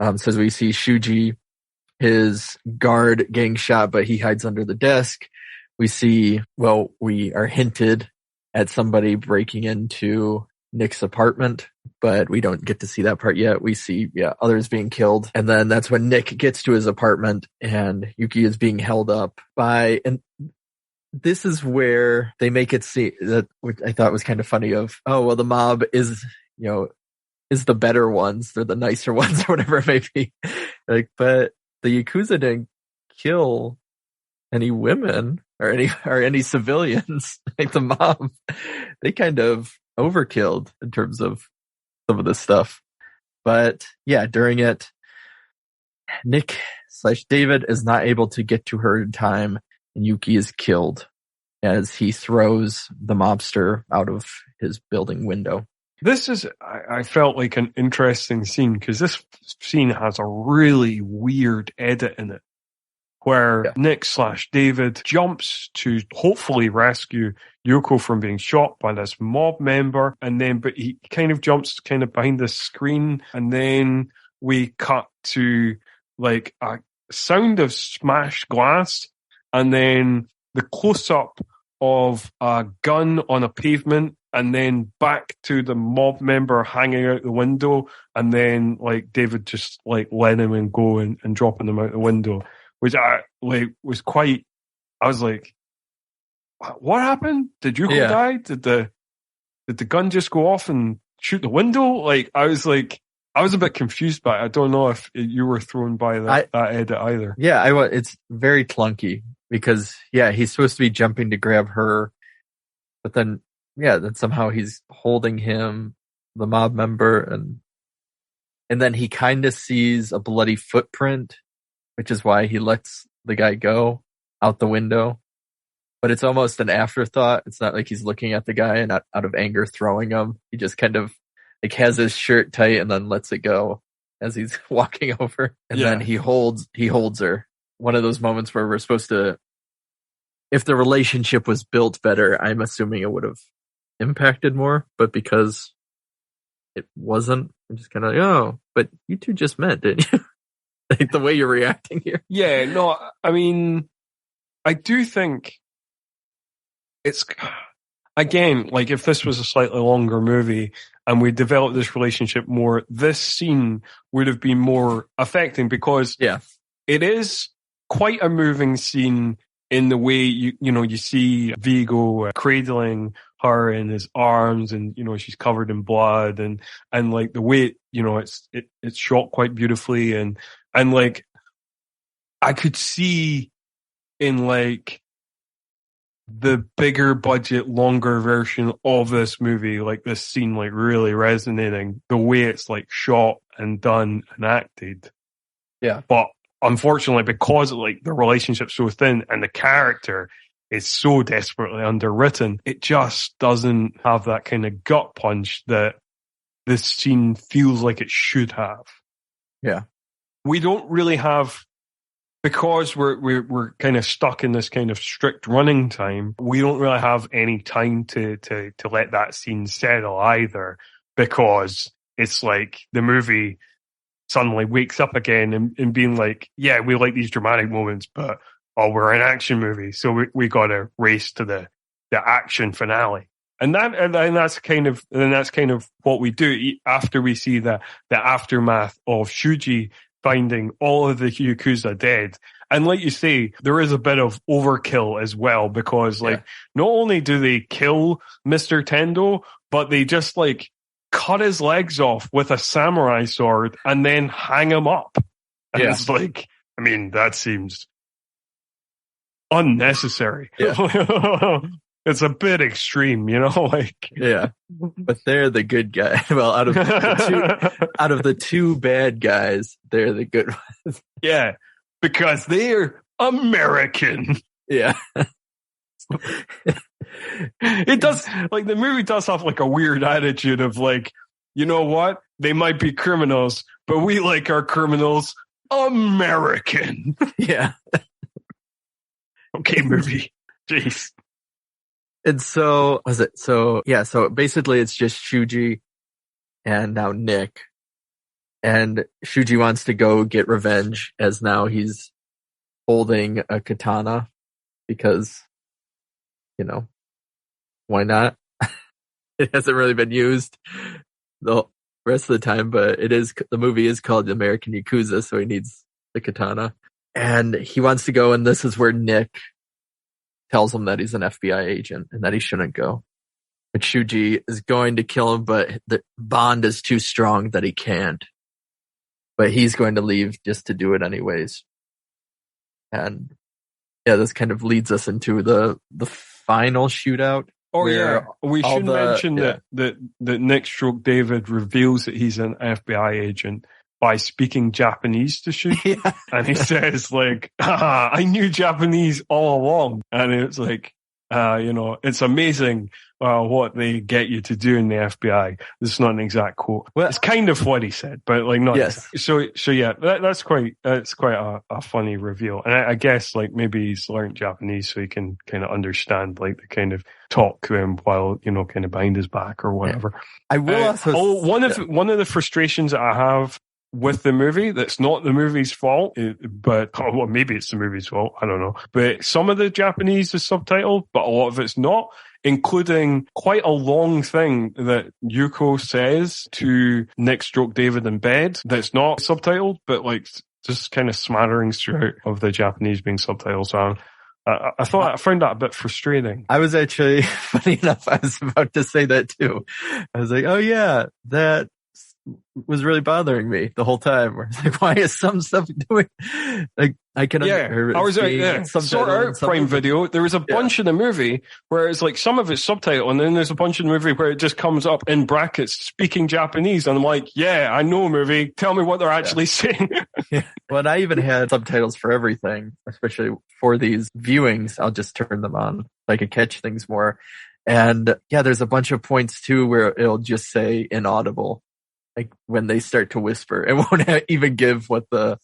So as we see Shuji, his guard getting shot, but he hides under the desk. We are hinted at somebody breaking into Nick's apartment, but we don't get to see that part yet. We see, others being killed. And then that's when Nick gets to his apartment and Yuki is being held up by, and this is where they make it see that, which I thought was kind of funny of, the mob is the better ones. They're the nicer ones or whatever it may be. Like, but the Yakuza didn't kill any women or any civilians. Like the mob, they kind of overkilled in terms of some of this stuff. But yeah, during it, Nick/David is not able to get to her in time, and Yuki is killed as he throws the mobster out of his building window. This is, I felt like an interesting scene because this scene has a really weird edit in it where Nick/David jumps to hopefully rescue Yoko from being shot by this mob member, but he kind of jumps kind of behind the screen, and then we cut to like a sound of smashed glass, and then the close-up of a gun on a pavement, and then back to the mob member hanging out the window, and then like David just like letting him and go and dropping them out the window, which I was like, what happened? Did Yuko die? Did the gun just go off and shoot the window? Like I was a bit confused by it. I don't know if you were thrown by that edit either. Yeah, it's very clunky because he's supposed to be jumping to grab her, but then somehow he's holding him, the mob member, and then he kind of sees a bloody footprint, which is why he lets the guy go out the window. But it's almost an afterthought. It's not like he's looking at the guy and out of anger throwing him. He just kind of like has his shirt tight and then lets it go as he's walking over. And then he holds her. One of those moments where we're supposed to, if the relationship was built better, I'm assuming it would have impacted more, but because it wasn't, I'm just kind of like, oh, but you two just met, didn't you? Like the way you're reacting here. Yeah, no, I mean, I do think it's, again, like if this was a slightly longer movie and we developed this relationship more, this scene would have been more affecting because it is quite a moving scene in the way you see Viggo cradling her in his arms, and she's covered in blood, and like the way it's shot quite beautifully, and like I could see in like the bigger budget, longer version of this movie, like this scene like really resonating, the way it's like shot and done and acted. Yeah. But unfortunately, because like the relationship's so thin and the character is so desperately underwritten, it just doesn't have that kind of gut punch that this scene feels like it should have. Yeah. We don't really have, because we're kind of stuck in this kind of strict running time, we don't really have any time to let that scene settle either, because it's like the movie suddenly wakes up again and being like, yeah, we like these dramatic moments, but we're an action movie, so we got to race to the action finale, and that's kind of what we do after we see the aftermath of Shuji finding all of the Yakuza dead. And like you say, there is a bit of overkill as well, because like not only do they kill Mr. Tendo, but they just like cut his legs off with a samurai sword and then hang him up. And it's like, I mean, that seems unnecessary. Yeah. It's a bit extreme, like. Yeah. But they're the good guy. Well, out of the two bad guys, they're the good ones. Yeah. Because they're American. Yeah. It does, like, the movie does have like a weird attitude of like, you know what? They might be criminals, but we like our criminals American. Yeah. Okay, movie. Jeez. And so basically it's just Shuji and now Nick. And Shuji wants to go get revenge, as now he's holding a katana because, why not? It hasn't really been used the rest of the time, but the movie is called American Yakuza, so he needs the katana. And he wants to go, and this is where Nick tells him that he's an FBI agent and that he shouldn't go. But Shuji is going to kill him, but the bond is too strong that he can't. But he's going to leave just to do it anyways. And yeah, this kind of leads us into the final shootout. Oh yeah, we should mention that Nick Stroke David reveals that he's an FBI agent by speaking Japanese to Shuji. Yeah. And he says like, I knew Japanese all along. And it's like, it's amazing what they get you to do in the FBI. This is not an exact quote. Well, it's kind of what he said, but like not. Yes. Exactly. So yeah, that's quite a funny reveal. And I guess like maybe he's learned Japanese so he can kind of understand like the kind of talk to him while, kind of behind his back or whatever. Yeah. I will also. One of the frustrations that I have with the movie, that's not the movie's fault, but maybe it's the movie's fault, I don't know. But some of the Japanese is subtitled, but a lot of it's not, including quite a long thing that Yuko says to Nick Stroke David in bed that's not subtitled, but like just kind of smatterings throughout of the Japanese being subtitled. So I found that a bit frustrating. I was actually, funny enough, I was about to say that too. I was like, oh yeah, that was really bothering me the whole time. Where it's like, why is some stuff doing? Like, I can. I was sort out Prime Video. There was a bunch in the movie where it's like some of it's subtitled, and then there's a bunch in the movie where it just comes up in brackets speaking Japanese, and I'm like, yeah, I know movie. Tell me what they're actually saying. Well, and I even had subtitles for everything, especially for these viewings. I'll just turn them on so I could catch things more. And yeah, there's a bunch of points too where it'll just say inaudible. Like when they start to whisper, it won't even give what they're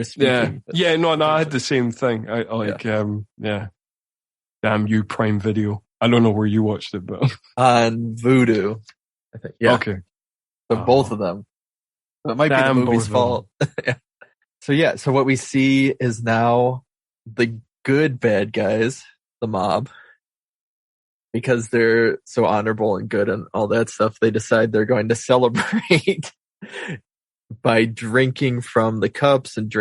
speaking. Yeah, no, I had the same thing. Damn you, Prime Video. I don't know where you watched it, but on Vudu, I think. Yeah. Okay. So both of them. So it might be the movie's fault. Yeah. So what we see is now the good bad guys, the mob, because they're so honorable and good and all that stuff, they decide they're going to celebrate by drinking from the cups and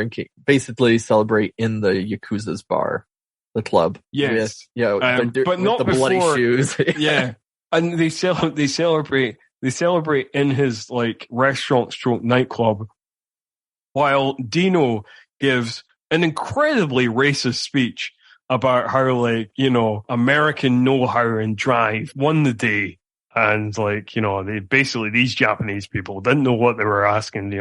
basically celebrate in the Yakuza's bar, the club. Yes. But not the bloody shoes. Yeah. And they celebrate in his like restaurant stroke nightclub while Dino gives an incredibly racist speech about how, like, American know-how and drive won the day. And, like, they basically, these Japanese people didn't know what they were asking,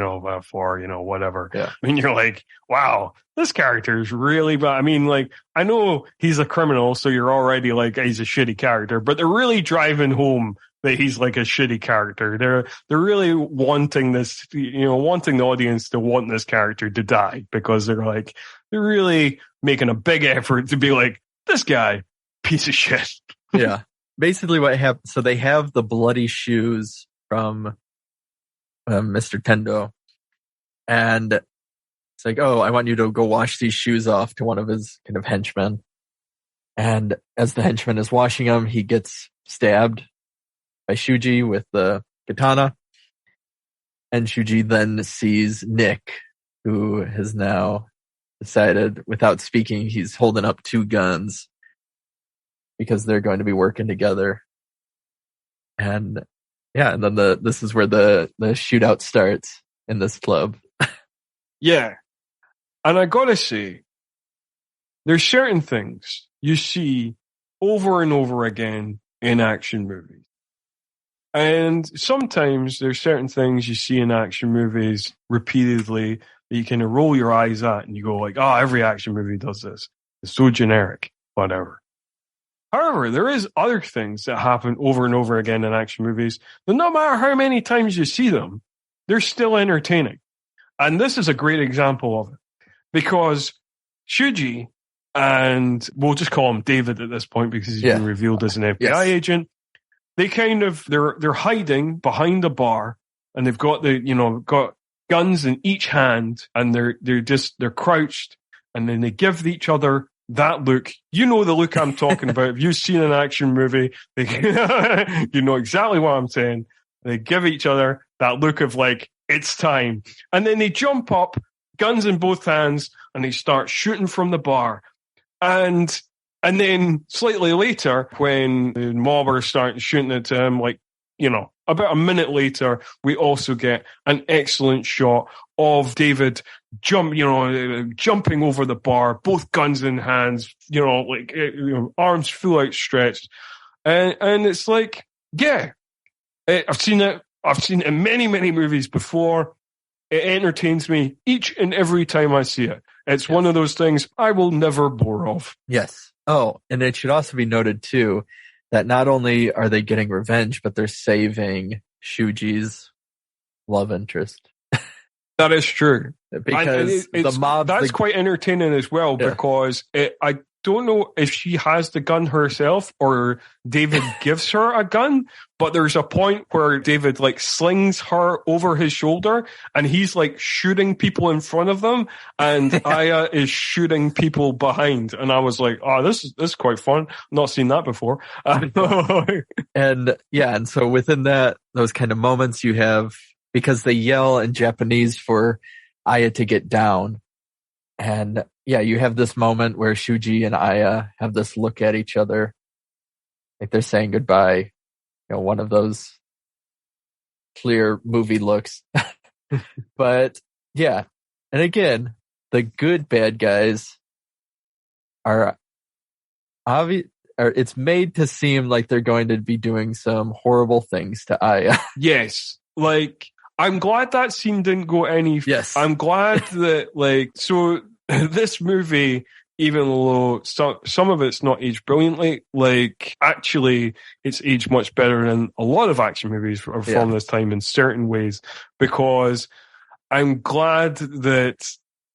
for, whatever. Yeah. I mean, you're like, wow, this character is really bad. I mean, like, I know he's a criminal, so you're already like, he's a shitty character, but they're really driving home that he's like a shitty character. They're really wanting this, wanting the audience to want this character to die because they're really making a big effort to be like, this guy, piece of shit. Yeah. Basically what happened, so they have the bloody shoes from Mr. Tendo. And it's like, oh, I want you to go wash these shoes off to one of his kind of henchmen. And as the henchman is washing them, he gets stabbed by Shuji with the katana. And Shuji then sees Nick, who has now decided, without speaking, he's holding up two guns because they're going to be working together. And yeah, and then this is where the shootout starts in this club. Yeah. And I gotta say, there's certain things you see over and over again in action movies. And sometimes there's certain things you see in action movies repeatedly that you kind of roll your eyes at and you go like, oh, every action movie does this. It's so generic, whatever. However, there is other things that happen over and over again in action movies that no matter how many times you see them, they're still entertaining. And this is a great example of it. Because Shuji, and we'll just call him David at this point because he's been revealed as an FBI agent, they kind of, they're hiding behind a bar and they've got got guns in each hand and they're crouched and then they give each other that look. You know the look I'm talking about. If you've seen an action movie, you know exactly what I'm saying. They give each other that look of like, it's time. And then they jump up, guns in both hands, and they start shooting from the bar. And then slightly later, when the mobbers start shooting at him, about a minute later, we also get an excellent shot of David jumping over the bar, both guns in hands, arms full outstretched. And it's like, yeah, I've seen it. I've seen it in many, many movies before. It entertains me each and every time I see it. It's one of those things I will never bore of. Yes. Oh, and it should also be noted too that not only are they getting revenge, but they're saving Shuji's love interest. That is true. Because the mob... That's quite entertaining as well, because I don't know if she has the gun herself or David gives her a gun, but there's a point where David slings her over his shoulder and he's shooting people in front of them, and Aya is shooting people behind. And I was like, oh, this is quite fun. Not seen that before. And so within those kind of moments you have, because they yell in Japanese for Aya to get down. And you have this moment where Shuji and Aya have this look at each other, like they're saying goodbye. One of those clear movie looks. But and again, the good bad guys are obvious. It's made to seem like they're going to be doing some horrible things to Aya. Yes, I'm glad that scene didn't go any. Yes. I'm glad that, so this movie, even though some of it's not aged brilliantly, actually it's aged much better than a lot of action movies from this time in certain ways, because I'm glad that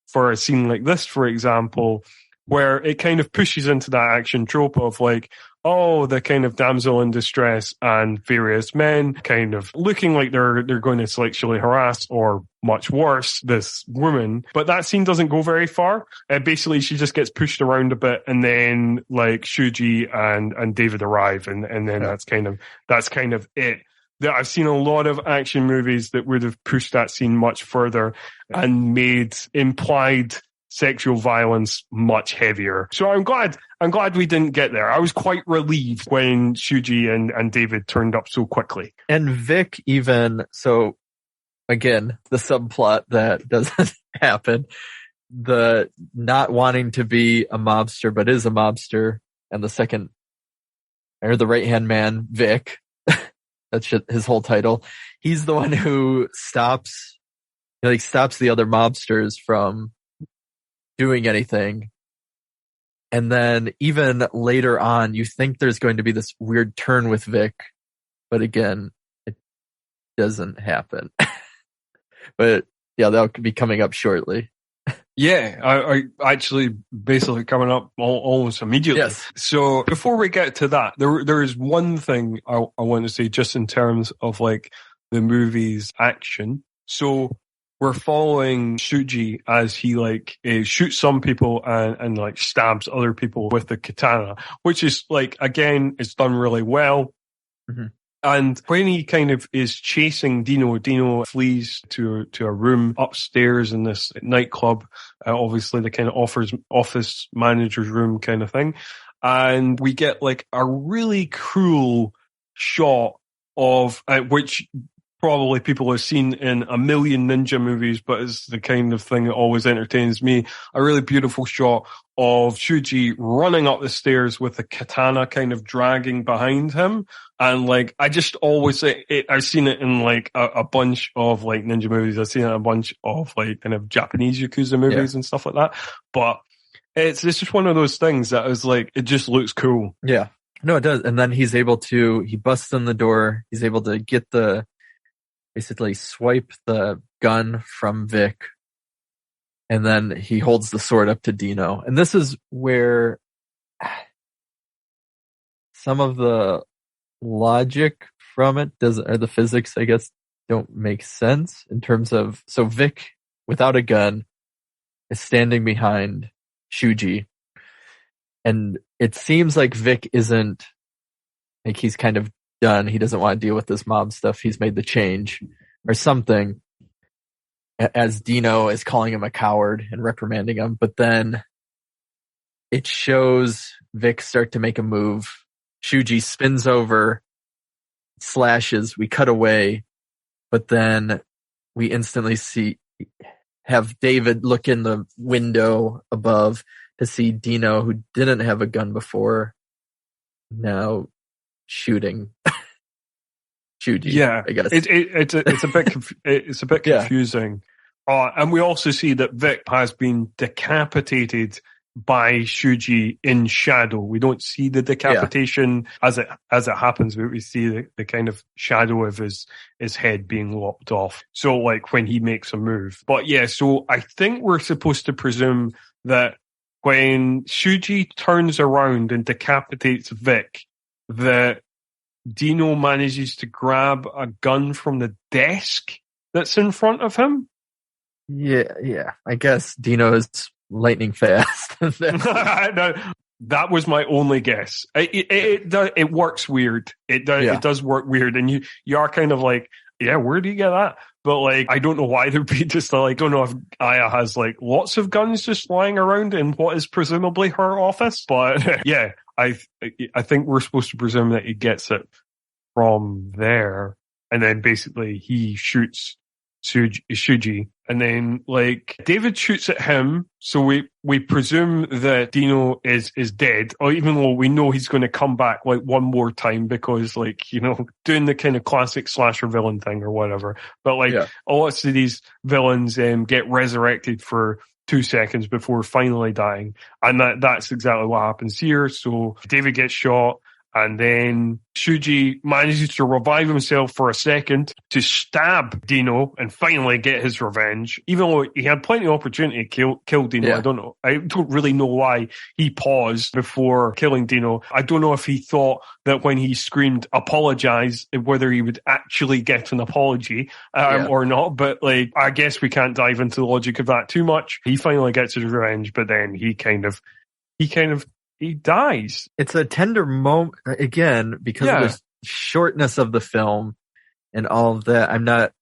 for a scene like this, for example, where it kind of pushes into that action trope of the kind of damsel in distress and various men kind of looking like they're going to sexually harass or much worse this woman. But that scene doesn't go very far. Basically, she just gets pushed around a bit, and then Shuji and David arrive, and then that's kind of it. I've seen a lot of action movies that would have pushed that scene much further and made implied sexual violence much heavier. So I'm glad we didn't get there. I was quite relieved when Shuji and David turned up so quickly. And Vic even, so again, the subplot that doesn't happen, the not wanting to be a mobster but is a mobster, and the right-hand man, Vic, that's his whole title. He's the one who stops the other mobsters from doing anything. And then even later on, you think there's going to be this weird turn with Vic, but again, it doesn't happen. But that'll be coming up shortly. Yeah, I actually basically coming up almost immediately. Yes. So before we get to that, there is one thing I want to say just in terms of the movie's action. So we're following Shuji as he shoots some people and stabs other people with the katana, which is again, it's done really well. Mm-hmm. And when he kind of is chasing Dino flees to a room upstairs in this nightclub, obviously the kind of office manager's room kind of thing. And we get a really cruel shot of, which probably people have seen in a million ninja movies, but it's the kind of thing that always entertains me. A really beautiful shot of Shuji running up the stairs with the katana kind of dragging behind him. And I just always say it, I've seen it in a bunch of ninja movies. I've seen it in a bunch of kind of Japanese Yakuza movies and stuff like that. But it's just one of those things that is it just looks cool. Yeah. No, it does. And then he busts in the door. He's able to basically swipe the gun from Vic, and then he holds the sword up to Dino. And this is where some of the logic from it or the physics, I guess, don't make sense in terms of, so Vic, without a gun, is standing behind Shuji. And it seems like Vic isn't, he's kind of done. He doesn't want to deal with this mob stuff. He's made the change or something, as Dino is calling him a coward and reprimanding him. But then it shows Vic start to make a move. Shuji spins over, slashes, we cut away, but then we instantly see have David look in the window above to see Dino, who didn't have a gun before, now shooting Shuji. Yeah, I guess it's a bit it's a bit Yeah. confusing. And we also see that Vic has been decapitated by Shuji in shadow. We don't see the decapitation as it happens, but we see the kind of shadow of his head being lopped off. So like when he makes a move. But yeah, so I think we're supposed to presume that when Shuji turns around and decapitates Vic, that Dino manages to grab a gun from the desk that's in front of him. Yeah. I guess Dino is lightning fast. No, that was my only guess. It works weird. It does work weird, and you are kind of like, yeah, where do you get that? But like, I don't know why there'd be just like, I don't know if Aya has like lots of guns just lying around in what is presumably her office. But yeah, I think we're supposed to presume that he gets it from there, and then basically he shoots Shuji, and then like David shoots at him, so we presume that Dino is dead, or even though we know he's going to come back like one more time because like, you know, doing the kind of classic slasher villain thing or whatever. But like lots of these villains get resurrected for 2 seconds before finally dying, and that's exactly what happens here. So David gets shot, and then Shuji manages to revive himself for a second to stab Dino and finally get his revenge, even though he had plenty of opportunity to kill Dino. Yeah. I don't really know why he paused before killing Dino. I don't know if he thought that when he screamed apologize, whether he would actually get an apology or not. But like, I guess we can't dive into the logic of that too much. He finally gets his revenge, but then he dies. It's a tender moment again because of the shortness of the film and all of that. I'm not,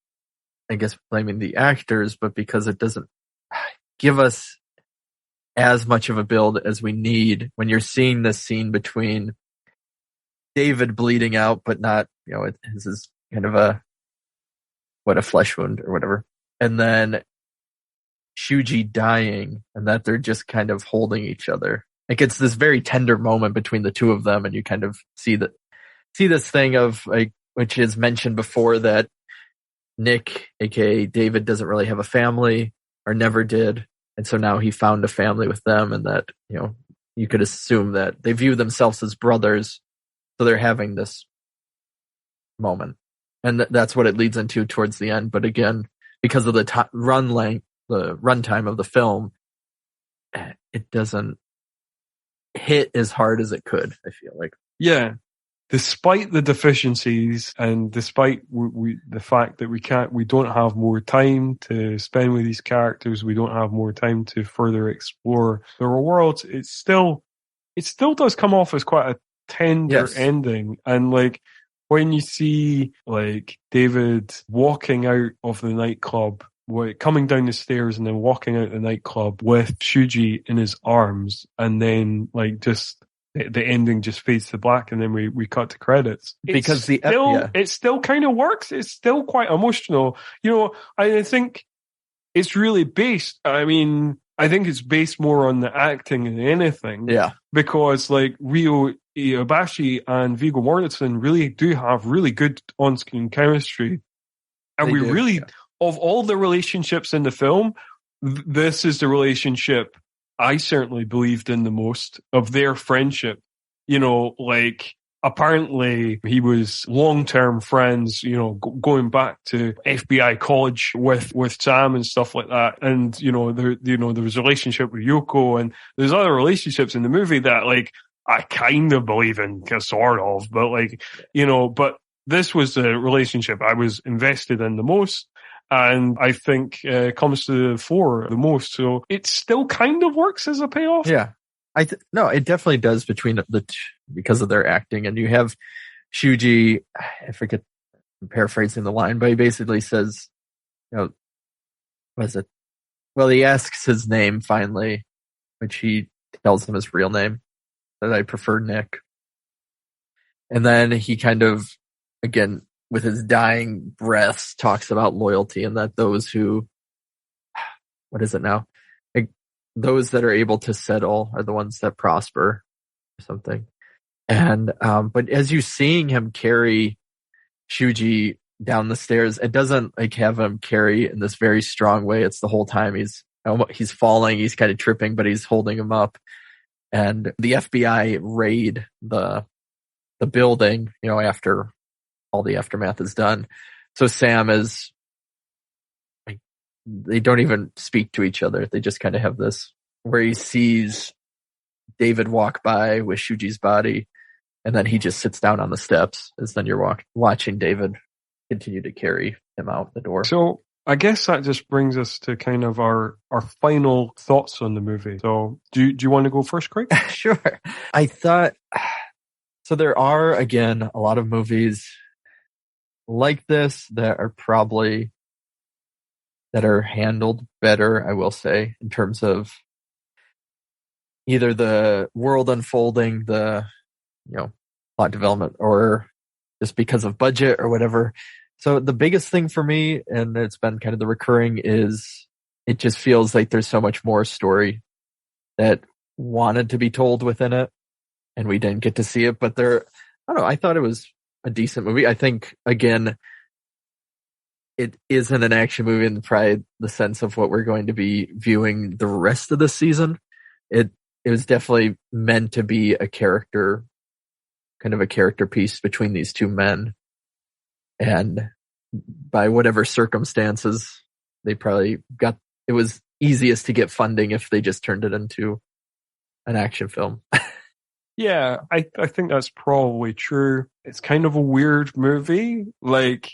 I guess, blaming the actors, but because it doesn't give us as much of a build as we need when you're seeing this scene between David bleeding out, but not, you know, this is kind of a flesh wound or whatever. And then Shuji dying, and that they're just kind of holding each other. Like, it's this very tender moment between the two of them, and you kind of see this thing of like, which is mentioned before, that Nick, aka David, doesn't really have a family or never did, and so now he found a family with them, and that, you know, you could assume that they view themselves as brothers, so they're having this moment, and that's what it leads into towards the end. But again, because of the runtime of the film, it doesn't hit as hard as it could, I feel like. Yeah. Despite the deficiencies and despite the fact that we don't have more time to spend with these characters, we don't have more time to further explore their worlds, it still does come off as quite a tender ending. And like, when you see like David walking out of the nightclub, coming down the stairs and then walking out the nightclub with Shuji in his arms, and then like just the ending just fades to black, and then we cut to credits. Because it still kind of works. It's still quite emotional. You know, I think it's really based. I mean, I think it's based more on the acting than anything. Yeah. Because like Ryo Iwabashi and Viggo Mortensen really do have really good on-screen chemistry, and of all the relationships in the film, this is the relationship I certainly believed in the most, of their friendship. You know, like, apparently he was long-term friends, you know, going back to FBI college with Sam and stuff like that. And, you know, there was a relationship with Yoko, and there's other relationships in the movie that, like, I kind of believe in, sort of, but like, you know, but this was the relationship I was invested in the most. And I think comes to the fore the most. So it still kind of works as a payoff. Yeah. No, it definitely does between because of their acting. And you have Shuji, I forget, I'm paraphrasing the line, but he basically says, you know, what is it? Well, he asks his name finally, which he tells him his real name, that I prefer Nick. And then he kind of, again, with his dying breaths, talks about loyalty, and that those who what is it now? Like, those that are able to settle are the ones that prosper or something. And, but as you seeing him carry Shuji down the stairs, it doesn't like have him carry in this very strong way. It's the whole time he's falling, he's kind of tripping, but he's holding him up. And the FBI raid the building, after all the aftermath is done. So Sam is, like, they don't even speak to each other. They just kind of have this where he sees David walk by with Shuji's body, and then he just sits down on the steps as then you're watching David continue to carry him out the door. So I guess that just brings us to kind of our final thoughts on the movie. So do you want to go first, Craig? Sure. I thought, so there are, again, a lot of movies like this that are handled better, I will say, in terms of either the world unfolding, the, plot development, or just because of budget or whatever. So the biggest thing for me, and it's been kind of the recurring, is it just feels like there's so much more story that wanted to be told within it, and we didn't get to see it. But I don't know, I thought it was a decent movie. I think, again, it isn't an action movie in probably the sense of what we're going to be viewing the rest of the season. It was definitely meant to be a character piece between these two men. And by whatever circumstances, they probably it was easiest to get funding if they just turned it into an action film. Yeah, I think that's probably true. It's kind of a weird movie. Like,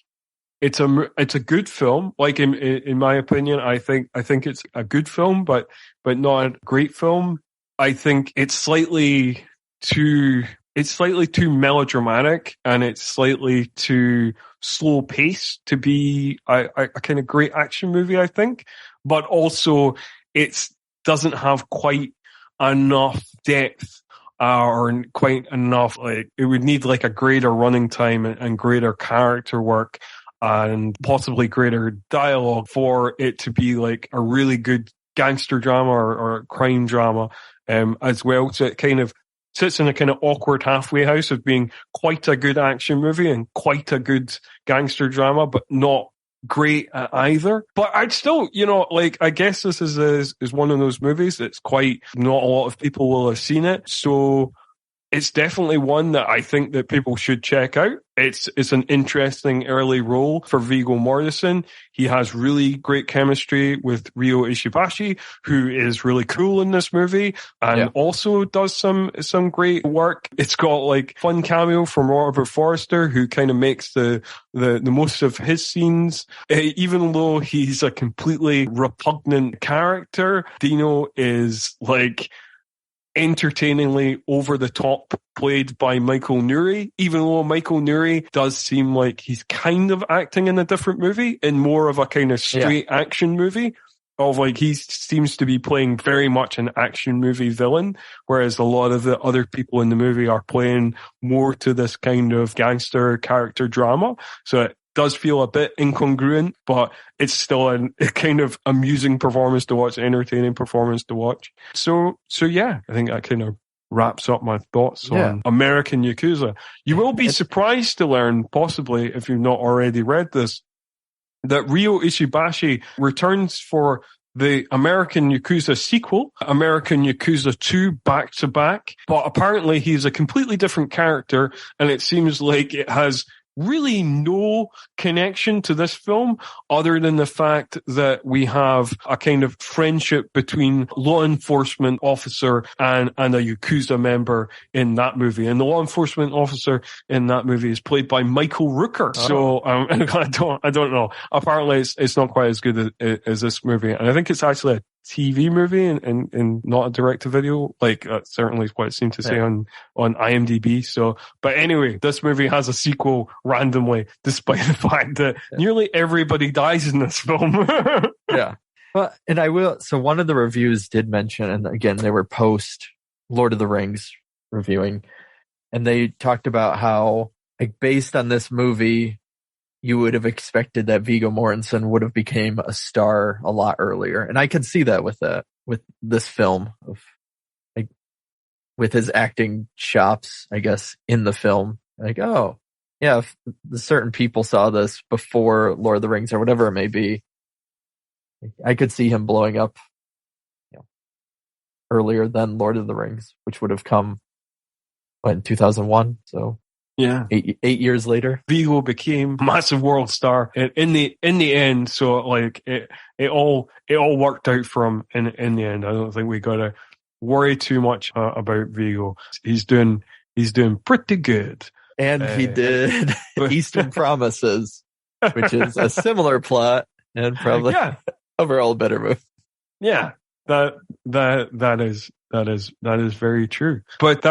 it's a good film. Like, in my opinion, I think it's a good film, but not a great film. I think it's slightly too melodramatic, and it's slightly too slow paced to be a kind of great action movie, I think. But also, it doesn't have quite enough depth or quite enough, like, it would need like a greater running time and greater character work and possibly greater dialogue for it to be like a really good gangster drama or crime drama as well. So it kind of sits in a kind of awkward halfway house of being quite a good action movie and quite a good gangster drama, but not great at either. But I'd still, I guess this is one of those movies that's quite, not a lot of people will have seen it. So it's definitely one that I think that people should check out. It's an interesting early role for Viggo Mortensen. He has really great chemistry with Ryo Ishibashi, who is really cool in this movie and also does some great work. It's got like fun cameo from Robert Forster, who kind of makes the most of his scenes. Even though he's a completely repugnant character, Dino is like entertainingly over the top, played by Michael Nouri, even though Michael Nouri does seem like he's kind of acting in a different movie, in more of a kind of straight action movie, of like he seems to be playing very much an action movie villain, whereas a lot of the other people in the movie are playing more to this kind of gangster character drama. So it does feel a bit incongruent, but it's still a kind of amusing performance to watch, entertaining performance to watch. So yeah, I think that kind of wraps up my thoughts on American Yakuza. You will be surprised to learn, possibly, if you've not already read this, that Ryo Ishibashi returns for the American Yakuza sequel, American Yakuza 2, back to back. But apparently he's a completely different character, and it seems like it has really no connection to this film other than the fact that we have a kind of friendship between law enforcement officer and a Yakuza member in that movie. And the law enforcement officer in that movie is played by Michael Rooker. So, I don't know. Apparently it's not quite as good as this movie. And I think it's actually a TV movie and not a direct-to-video. Like, that's certainly what it seemed to say on IMDb. So, but anyway, this movie has a sequel randomly, despite the fact that nearly everybody dies in this film. Yeah. Well, and I will, so one of the reviews did mention, and again, they were post Lord of the Rings reviewing, and they talked about how, like, based on this movie, you would have expected that Viggo Mortensen would have became a star a lot earlier. And I could see that with this film of like with his acting chops, I guess, in the film. Like, oh yeah, if certain people saw this before Lord of the Rings or whatever it may be, I could see him blowing up, earlier than Lord of the Rings, which would have come in 2001. So yeah, 8 years later, Viggo became a massive world star in the end. So like it all worked out for him in the end. I don't think we gotta worry too much about Viggo. He's doing pretty good. And he did Eastern Promises, which is a similar plot and probably overall better movie. Yeah, that is very true. But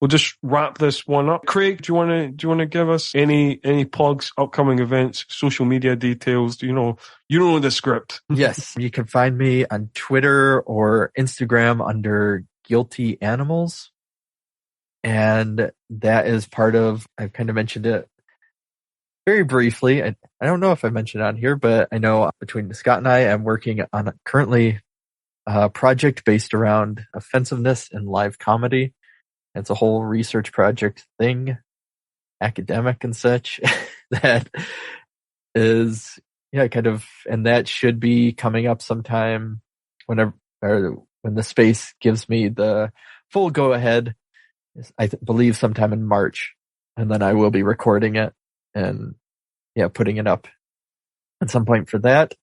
we'll just wrap this one up. Craig, do you want to give us any plugs, upcoming events, social media details? You know the script. Yes, you can find me on Twitter or Instagram under Guilty Animals. And that is part of, I've kind of mentioned it very briefly. I don't know if I mentioned it on here, but I know between Scott and I am working on currently a project based around offensiveness in live comedy. It's a whole research project thing, academic and such, that is, and that should be coming up sometime when the space gives me the full go ahead. I believe sometime in March, and then I will be recording it and putting it up at some point for that.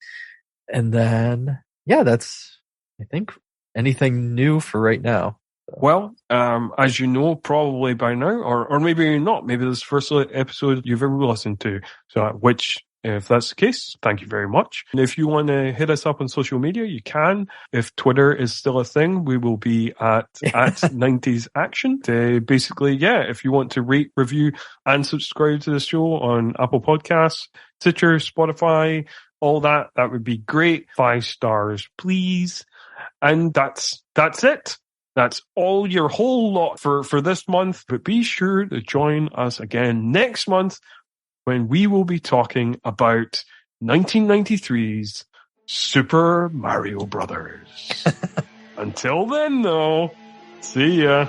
And then that's, I think, anything new for right now. Well, as you know, probably by now, or maybe not, maybe this is the first episode you've ever listened to. So, which, if that's the case, thank you very much. And if you want to hit us up on social media, you can. If Twitter is still a thing, we will be at 90s Action. Basically, if you want to rate, review, and subscribe to the show on Apple Podcasts, Stitcher, Spotify, all that would be great. 5 stars, please. And that's it. That's all your whole lot for this month. But be sure to join us again next month when we will be talking about 1993's Super Mario Brothers. Until then, though, see ya.